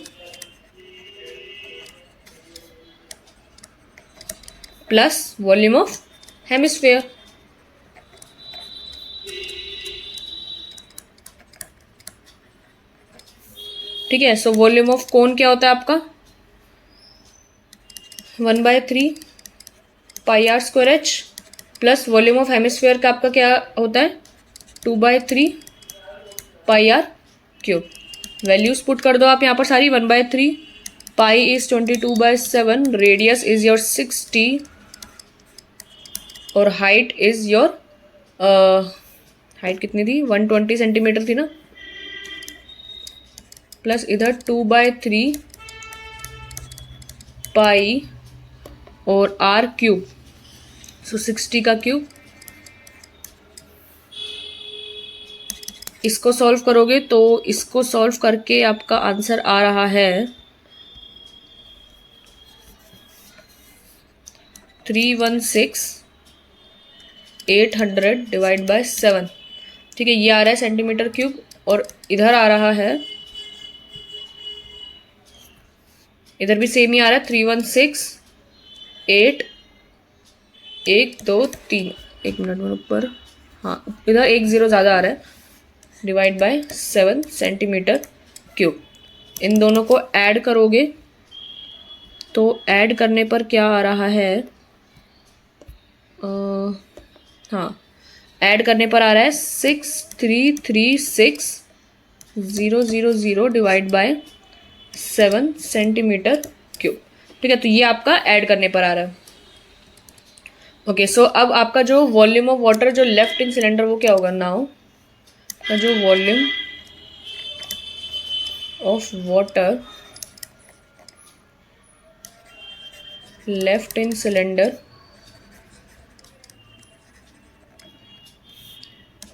plus volume of hemisphere. ठीक है, सो वॉल्यूम ऑफ कोन क्या होता है आपका 1/3 pi r square h, plus volume of hemisphere का आपका क्या होता है 2/3 pi r cube. Values put कर दो आप यहाँ पर सारी। 1/3 pi is 22/7, radius is your 60 और हाइट इज योर, हाइट कितनी थी, 120 सेंटीमीटर थी ना, प्लस इधर 2/3 पाई और r क्यूब, सो 60 का क्यूब। इसको सॉल्व करोगे तो इसको सॉल्व करके आपका आंसर आ रहा है 316,800 डिवाइड बाय 7। ठीक है, ये आ रहा है सेंटीमीटर क्यूब, और इधर आ रहा है, इधर भी सेम ही आ रहा है 316,8, 1 2 3, 1 मिनट में ऊपर, हाँ इधर 1 0 ज़्यादा आ रहा है, डिवाइड बाय 7 सेंटीमीटर क्यूब। इन दोनों को ऐड करोगे तो ऐड करने पर क्या आ रहा है, हाँ ऐड करने पर आ रहा है 6336,000 डिवाइड बाय 7 सेंटीमीटर क्यूब। ठीक है, तो ये आपका ऐड करने पर आ रहा है। ओके, सो अब आपका जो वॉल्यूम ऑफ वाटर जो लेफ्ट इन सिलेंडर वो क्या होगा, नाउ का जो volume of water left in cylinder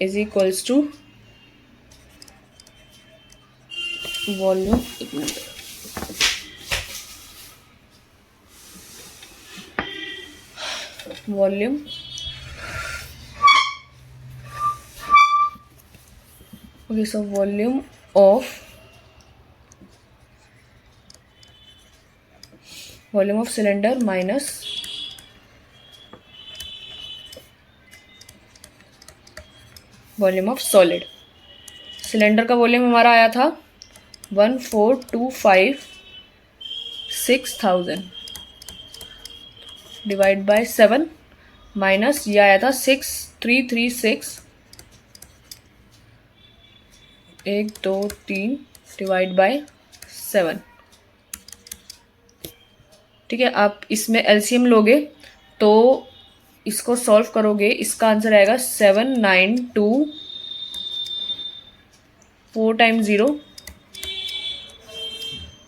is equals to volume, एक minute, volume okay, so volume of cylinder minus volume of solid. Cylinder का वॉल्यूम हमारा आया था 14,256,000 डिवाइड बाय 7 माइनस ये आया था 6,336, 1 2 3 डिवाइड बाय 7। ठीक है, आप इसमें एलसीएम लोगे तो इसको सॉल्व करोगे, इसका आंसर आएगा 792, 4 times 0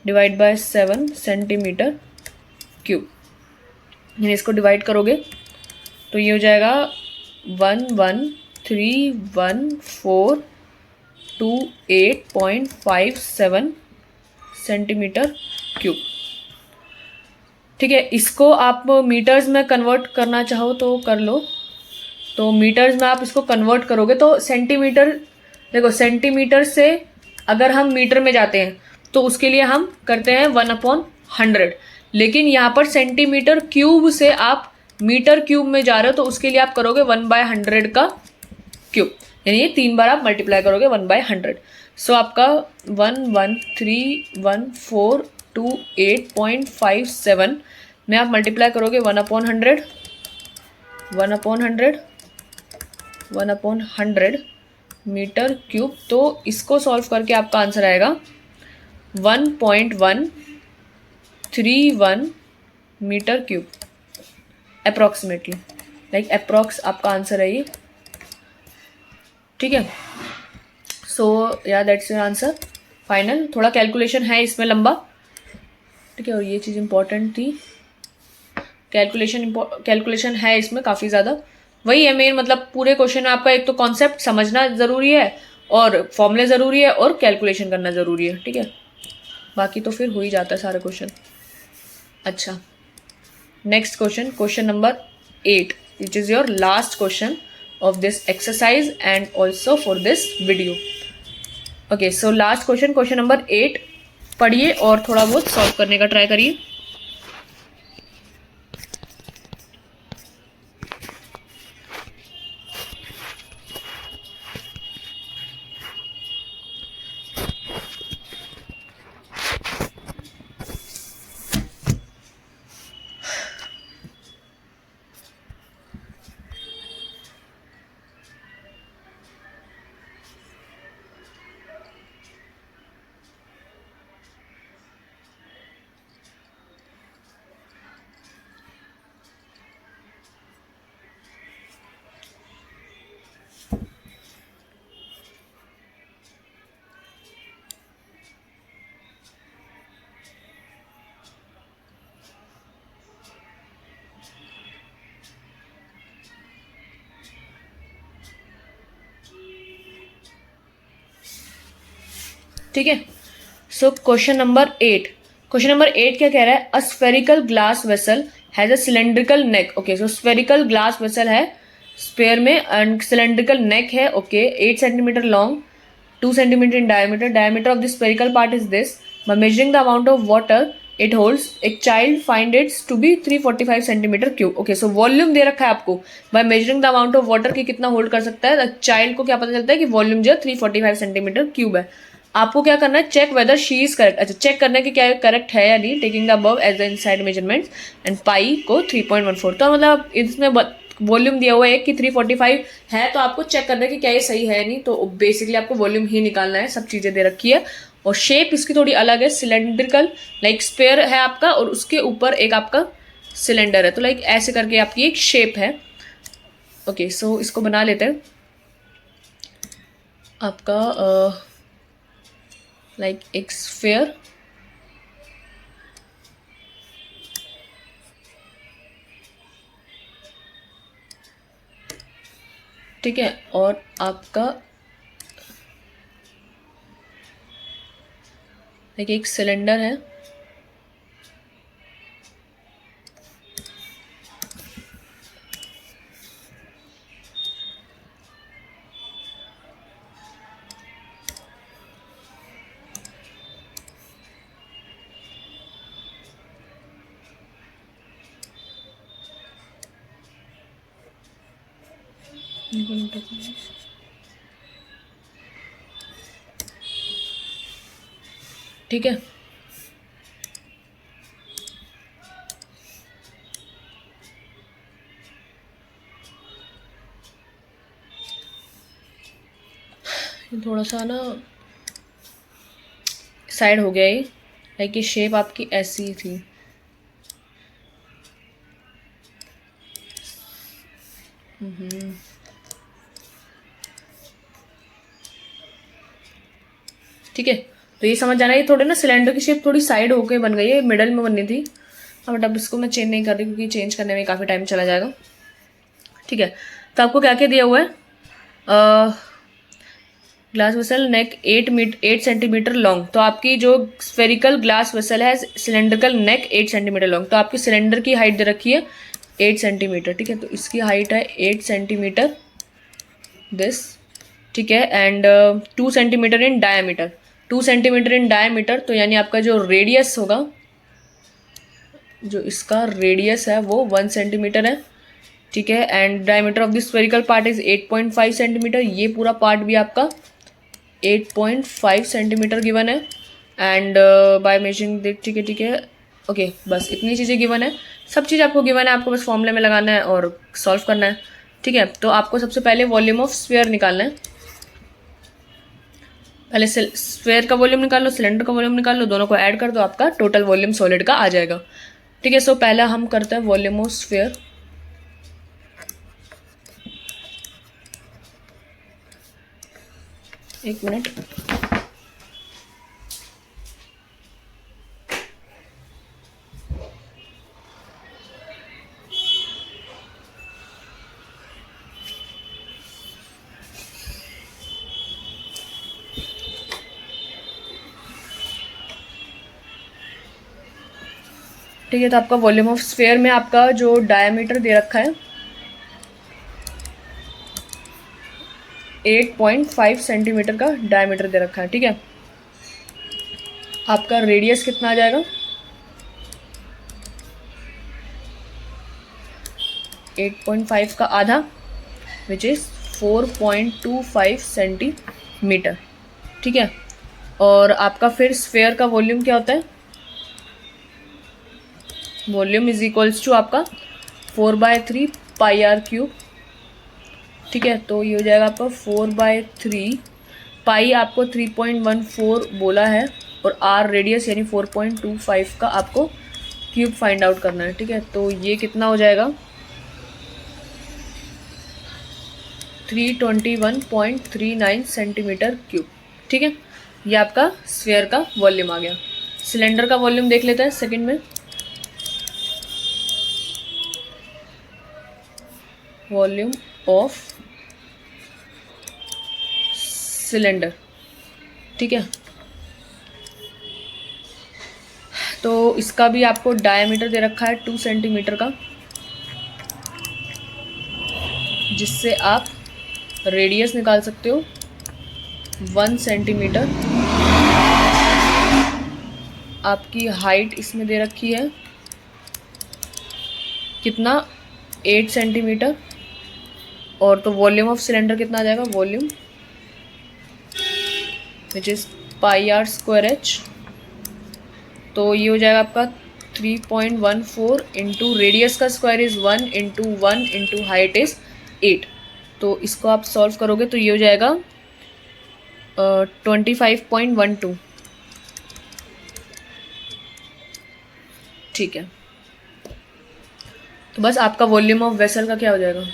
divide by 7 centimetre cube. यानी इसको डिवाइड करोगे तो ये हो जाएगा 113142.57 सेंटीमीटर क्यूब। ठीक है, इसको आप मीटर्स में कन्वर्ट करना चाहो तो कर लो, तो मीटर्स में आप इसको कन्वर्ट करोगे तो सेंटीमीटर, देखो सेंटीमीटर से अगर हम मीटर में जाते हैं तो उसके लिए हम करते हैं 1/100, लेकिन यहाँ पर सेंटीमीटर क्यूब से आप मीटर क्यूब में जा रहे हो तो उसके लिए आप करोगे 1/100 का क्यूब, यानी ये 3 बार आप मल्टीप्लाई करोगे 1/100। सो आपका 113142.57 में आप मल्टीप्लाई करोगे 1/100, 1/100 मीटर क्यूब, तो इसको सॉल्व करके आपका आंसर आएगा 1.131 metre cube approximately, like approx आपका आंसर है ये। ठीक है, सो या दैट्स योर आंसर फाइनल। थोड़ा कैलकुलेशन है इसमें लंबा, ठीक है, और ये चीज़ इंपॉर्टेंट थी, कैलकुलेशन है इसमें काफ़ी ज़्यादा। वही है मेन, मतलब पूरे क्वेश्चन में आपका एक तो कॉन्सेप्ट समझना ज़रूरी है और फॉर्मूले ज़रूरी है और कैलकुलेशन करना ज़रूरी है। ठीक है, बाकी तो फिर हो ही जाता है सारा क्वेश्चन। अच्छा, next question, question number 8, which is your last question of this exercise and also for this video. Okay, so last question number 8 पढ़िए और थोड़ा बहुत सॉल्व करने का ट्राई करिए। ठीक है। सो क्वेश्चन नंबर 8 क्या कह रहा है? A spherical glass vessel has a cylindrical neck. Okay, so spherical glass vessel है स्पेयर में एंड सिलेंड्रिकल नेक है। Okay, 8 centimetre long, 2 centimetre in diameter. Diameter of the spherical part is this. By measuring the amount of water it holds a child find its to be 345 centimetre cube. Okay, so volume दे रखा है आपको. By measuring the amount of water की कितना hold कर सकता है child को क्या पता चलता है कि वॉल्यूम जो है 345 सेंटीमीटर क्यूब है. आपको क्या करना है? Check whether she is correct. अच्छा, चेक करना है कि क्या करेक्ट है या नहीं. Taking the above as the inside measurements and pi को 3.14. तो मतलब इसमें वॉल्यूम दिया हुआ है कि 345 है, तो आपको चेक करना है कि क्या ये सही है नहीं. तो बेसिकली आपको वॉल्यूम ही निकालना है. सब चीजें दे रखी है और शेप इसकी थोड़ी अलग है. सिलेंड्रिकल लाइक स्पेयर है आपका और उसके ऊपर एक आपका सिलेंडर है. तो लाइक ऐसे करके आपकी एक शेप है. ओके, सो इसको बना लेते हैं. आपका लाइक एक स्फेयर, ठीक है, और आपका लाइक एक सिलेंडर है. ठीक है, थोड़ा सा ना साइड हो गया ये. लाइक ये शेप आपकी ऐसी थी. ठीक है, तो ये समझ जाना. ये थोड़े ना सिलेंडर की शेप थोड़ी साइड होके बन गई है, मिडल में बननी थी. बट अब इसको मैं चेंज नहीं कर रही क्योंकि चेंज करने में काफ़ी टाइम चला जाएगा. ठीक है, तो आपको क्या क्या दिया हुआ है? ग्लास वेसल नेक 8 सेंटीमीटर लॉन्ग. तो आपकी जो स्फेरिकल ग्लास वेसल है सिलेंड्रिकल नेक 8 सेंटीमीटर लॉन्ग. तो आपकी सिलेंडर की हाइट दे रखी है 8 सेंटीमीटर. ठीक है, तो इसकी हाइट है 8 सेंटीमीटर दिस. ठीक है, and 2 centimetre in diameter. 2 centimetre in diameter, तो यानी आपका जो रेडियस होगा, जो इसका रेडियस है वो 1 सेंटीमीटर है. ठीक है, and diameter of the spherical part is 8.5 centimetre. ये पूरा पार्ट भी आपका 8.5 सेंटीमीटर गिवन है. एंड बाय मेजरिंग, ठीक है ठीक है. ओके, बस इतनी चीज़ें गिवन है. सब चीज़ आपको गिवन है, आपको बस फॉर्मूले में लगाना है और सॉल्व करना है. ठीक है, तो आपको सबसे पहले वॉल्यूम ऑफ स्फीयर निकालना है. पहले स्फीयर का वॉल्यूम निकाल लो, सिलेंडर का वॉल्यूम निकाल लो, दोनों को ऐड कर दो, आपका टोटल वॉल्यूम सॉलिड का आ जाएगा. ठीक है, सो पहला हम करते हैं वॉल्यूम ऑफ स्फीयर. एक मिनट. ठीक है, तो आपका वॉल्यूम ऑफ स्फीयर में आपका जो डायमीटर दे रखा है 8.5 सेंटीमीटर का डायमीटर दे रखा है. ठीक है, आपका रेडियस कितना आ जाएगा? 8.5 का आधा विच इज़ 4.25 सेंटीमीटर. ठीक है, और आपका फिर स्फीयर का वॉल्यूम क्या होता है? वॉल्यूम इज इक्वल्स टू आपका 4/3 पाई आर क्यूब. ठीक है, तो ये हो जाएगा आपका 4/3 पाई. आपको 3.14 बोला है और आर रेडियस यानी 4.25 का आपको क्यूब फाइंड आउट करना है. ठीक है, तो ये कितना हो जाएगा? 321.39 सेंटीमीटर क्यूब. ठीक है, ये आपका स्फीयर का वॉल्यूम आ गया. सिलेंडर का वॉल्यूम देख लेते हैं सेकंड में. Volume of cylinder. ठीक है, तो इसका भी आपको डायमीटर दे रखा है 2 सेंटीमीटर का, जिससे आप रेडियस निकाल सकते हो 1 सेंटीमीटर। आपकी हाइट इसमें दे रखी है कितना, 8 सेंटीमीटर। और तो वॉल्यूम ऑफ सिलेंडर कितना आ जाएगा, volume which is pi r square h. तो ये हो जाएगा आपका 3.14 इंटू रेडियस का square is 1 into 1 into height is 8। तो इसको आप सॉल्व करोगे तो ये हो जाएगा 25.12। ठीक है, तो बस आपका वॉल्यूम ऑफ वेसल का क्या हो जाएगा,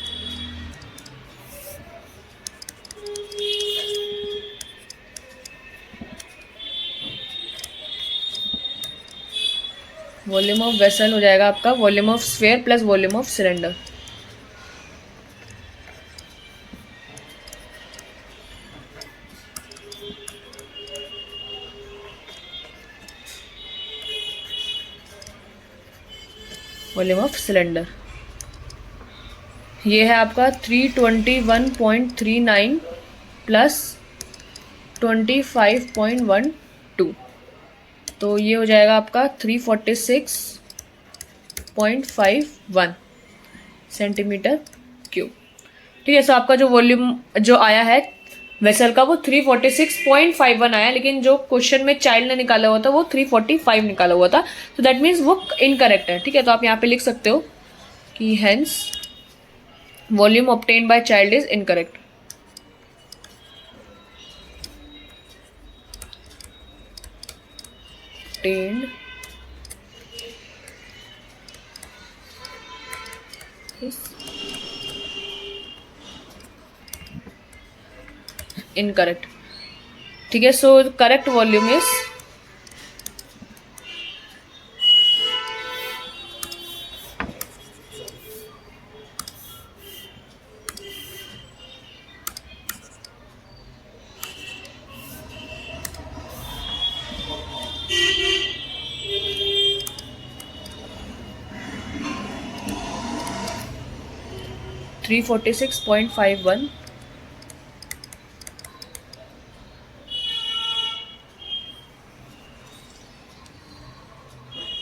वॉल्यूम ऑफ वेसल हो जाएगा आपका volume of sphere plus volume of cylinder. Volume of cylinder ये है आपका 321.39 प्लस 25.12, तो ये हो जाएगा आपका 346.51 सेंटीमीटर क्यूब। ठीक है, सो आपका जो वॉल्यूम जो आया है वेसल का वो 346.51 आया, लेकिन जो क्वेश्चन में चाइल्ड ने निकाला हुआ था वो 345 निकाला हुआ था, तो दैट मीन्स वो इनकरेक्ट है। ठीक है, तो आप यहाँ पे लिख सकते हो कि hence volume obtained by child is incorrect. obtained is incorrect। ठीक है, सो करेक्ट वॉल्यूम इज 346.51।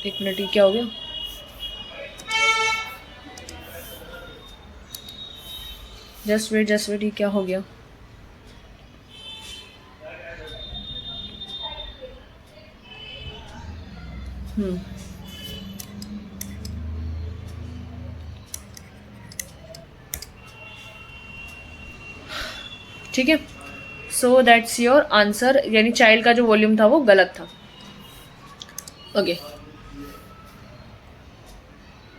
एक मिनट, ये क्या हो गया, जस्ट वेट ये क्या हो गया, ठीक है, सो दैट्स योर आंसर, यानी चाइल्ड का जो वॉल्यूम था वो गलत था। ओके,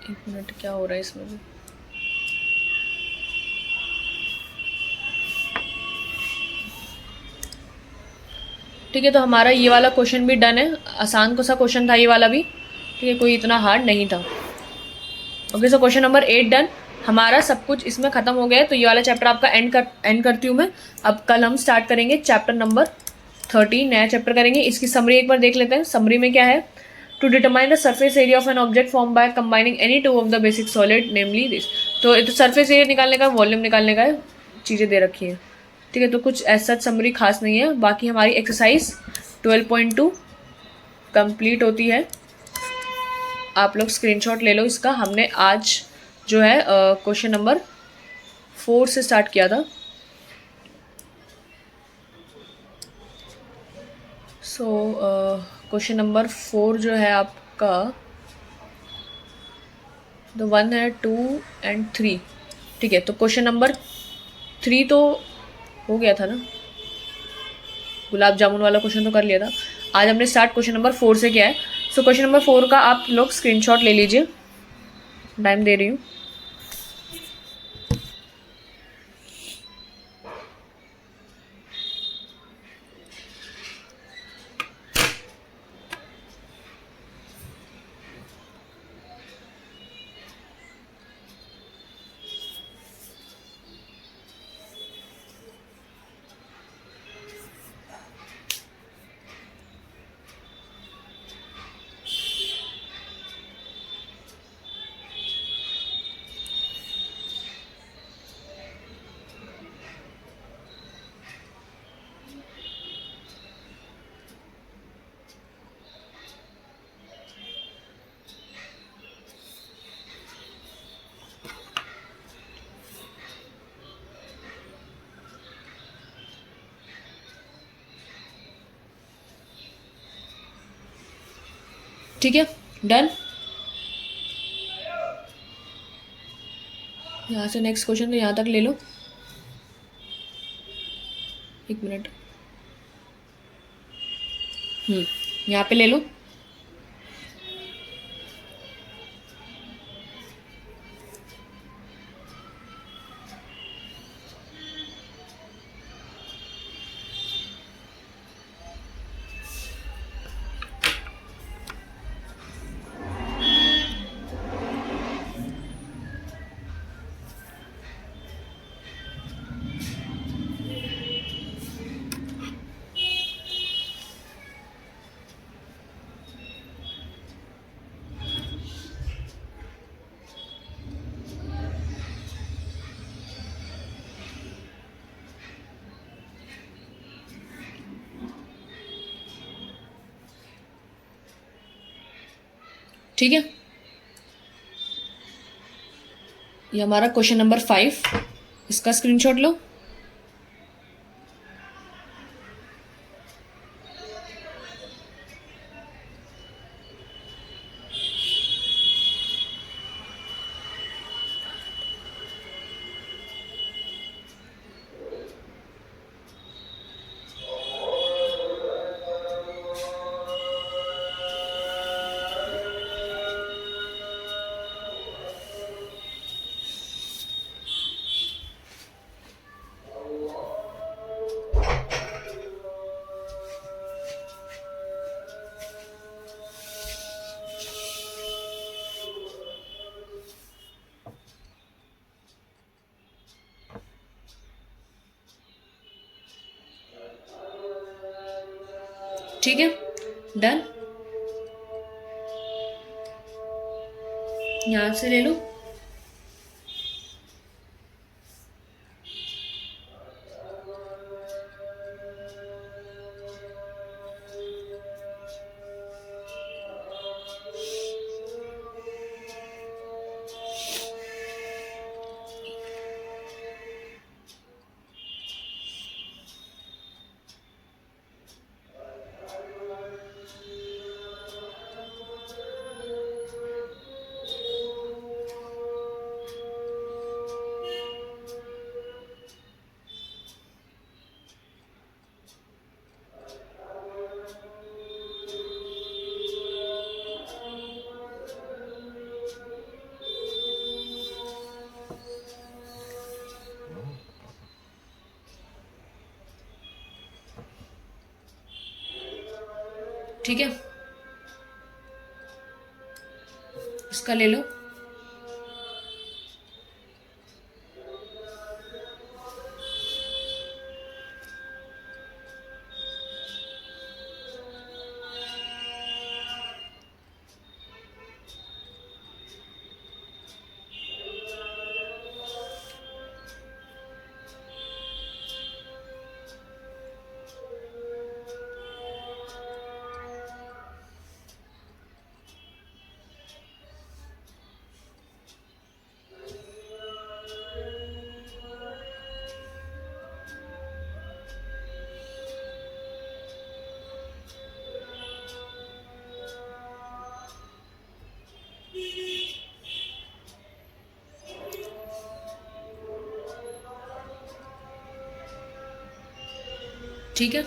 एक मिनट, क्या हो रहा है इसमें भी, ठीक है, तो हमारा ये वाला क्वेश्चन भी डन है। आसान सा क्वेश्चन था ये वाला भी, ठीक है, कोई इतना हार्ड नहीं था। Okay, so question number 8 done, हमारा सब कुछ इसमें खत्म हो गया है। तो ये वाला चैप्टर आपका एंड करती हूँ मैं। अब कल हम स्टार्ट करेंगे चैप्टर नंबर 13, नया चैप्टर करेंगे। इसकी समरी एक बार देख लेते हैं। समरी में क्या है, to determine the surface area of an object form by combining any two of the basic solid namely this. तो सरफेस एरिया निकालने का, वॉल्यूम निकालने का चीज़ें दे रखी हैं। ठीक है, तो कुछ ऐसा समरी खास नहीं है। बाकी हमारी एक्सरसाइज 12.2 कंप्लीट होती है। आप लोग स्क्रीनशॉट ले लो इसका। हमने आज जो है क्वेश्चन नंबर 4 से स्टार्ट किया था। सो क्वेश्चन नंबर 4 जो है आपका, तो 1 है, 2 एंड 3। ठीक है, तो क्वेश्चन नंबर 3 तो हो गया था ना, गुलाब जामुन वाला क्वेश्चन तो कर लिया था। आज हमने स्टार्ट क्वेश्चन नंबर 4 से किया है। सो क्वेश्चन नंबर 4 का आप लोग स्क्रीनशॉट ले लीजिए, टाइम दे रही हूँ। ठीक है, डन। यहाँ से नेक्स्ट क्वेश्चन, तो यहाँ तक ले लो, एक मिनट। यहाँ पे ले लो। ठीक है, ये हमारा क्वेश्चन नंबर 5, इसका स्क्रीनशॉट लो। ठीक है, डन। यहाँ से ले लो। ठीक है, इसका ले लो। ठीक है,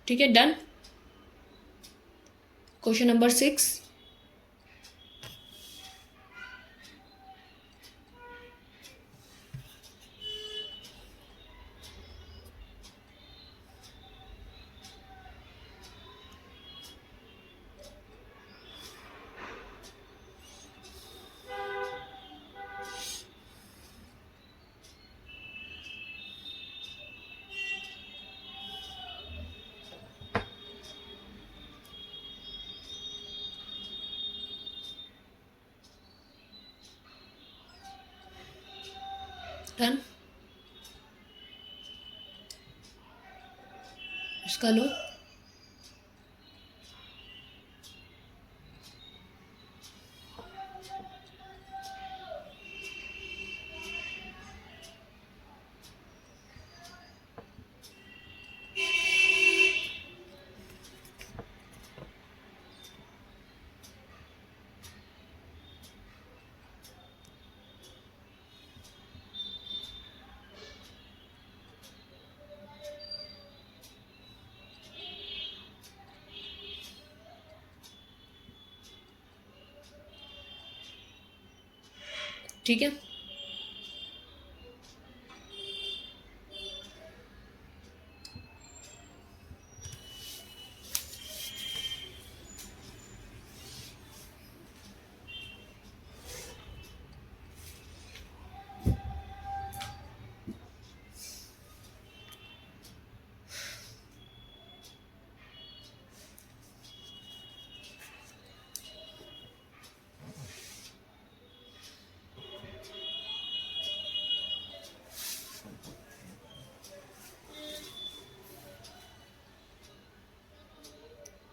ठीक है, डन। क्वेश्चन नंबर 6, डन, इसका लो। ठीक है,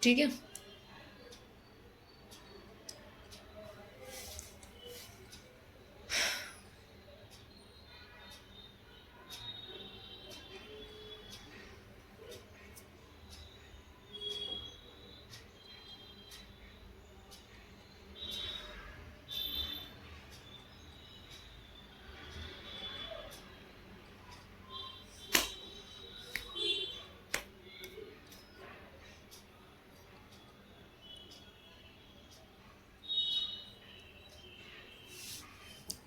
ठीक है,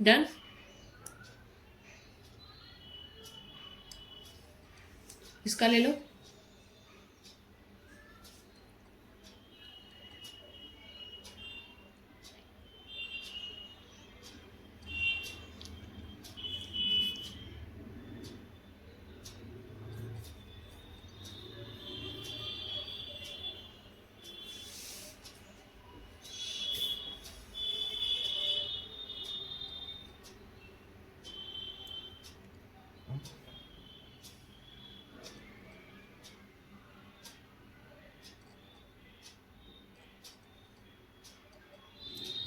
डन। इसका ले लो।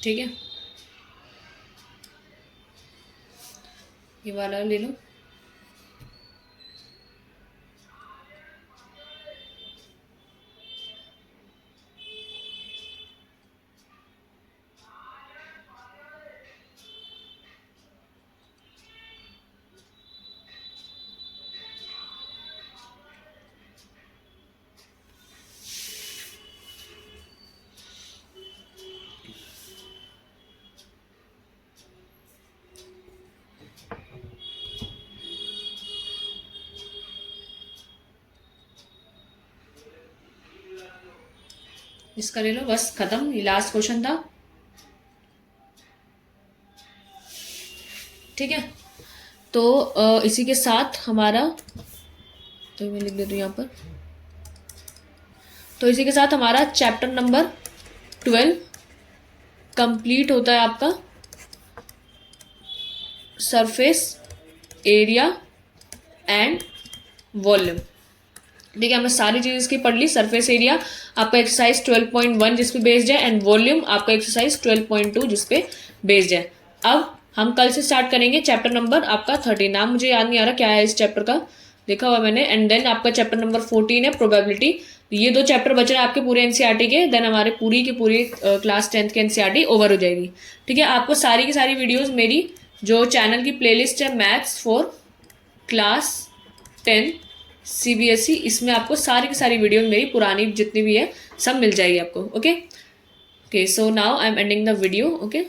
ठीक है, ये वाला ले लो। इसका ले लो, बस खत्म, ये लास्ट क्वेश्चन था। ठीक है, तो इसी के साथ हमारा, तो मैं लिख देती हूँ यहाँ पर, तो इसी के साथ हमारा चैप्टर नंबर 12 कंप्लीट होता है आपका। Surface area and volume. ठीक है, हमने सारी चीज़ इसकी पढ़ ली। सरफेस एरिया आपका एक्सरसाइज 12.1 जिस पे बेस्ड है, एंड वॉल्यूम आपका एक्सरसाइज 12.2 जिस पे बेस्ड है। अब हम कल से स्टार्ट करेंगे चैप्टर नंबर आपका 13। नाम मुझे याद नहीं आ रहा क्या है इस चैप्टर का, देखा हुआ मैंने। एंड देन आपका चैप्टर नंबर 14 है प्रोबेबिलिटी। ये 2 चैप्टर बच रहे हैं आपके पूरे एनसीईआरटी के। देन हमारे पूरी की पूरी क्लास 10th के एनसीईआरटी ओवर हो जाएगी। ठीक है, आपको सारी की सारी वीडियोज मेरी जो चैनल की प्लेलिस्ट है मैथ्स फॉर क्लास 10 सीबीएसई, इसमें आपको सारी की सारी वीडियो मेरी पुरानी जितनी भी है सब मिल जाएगी आपको। Okay, so now I am ending the video. Okay.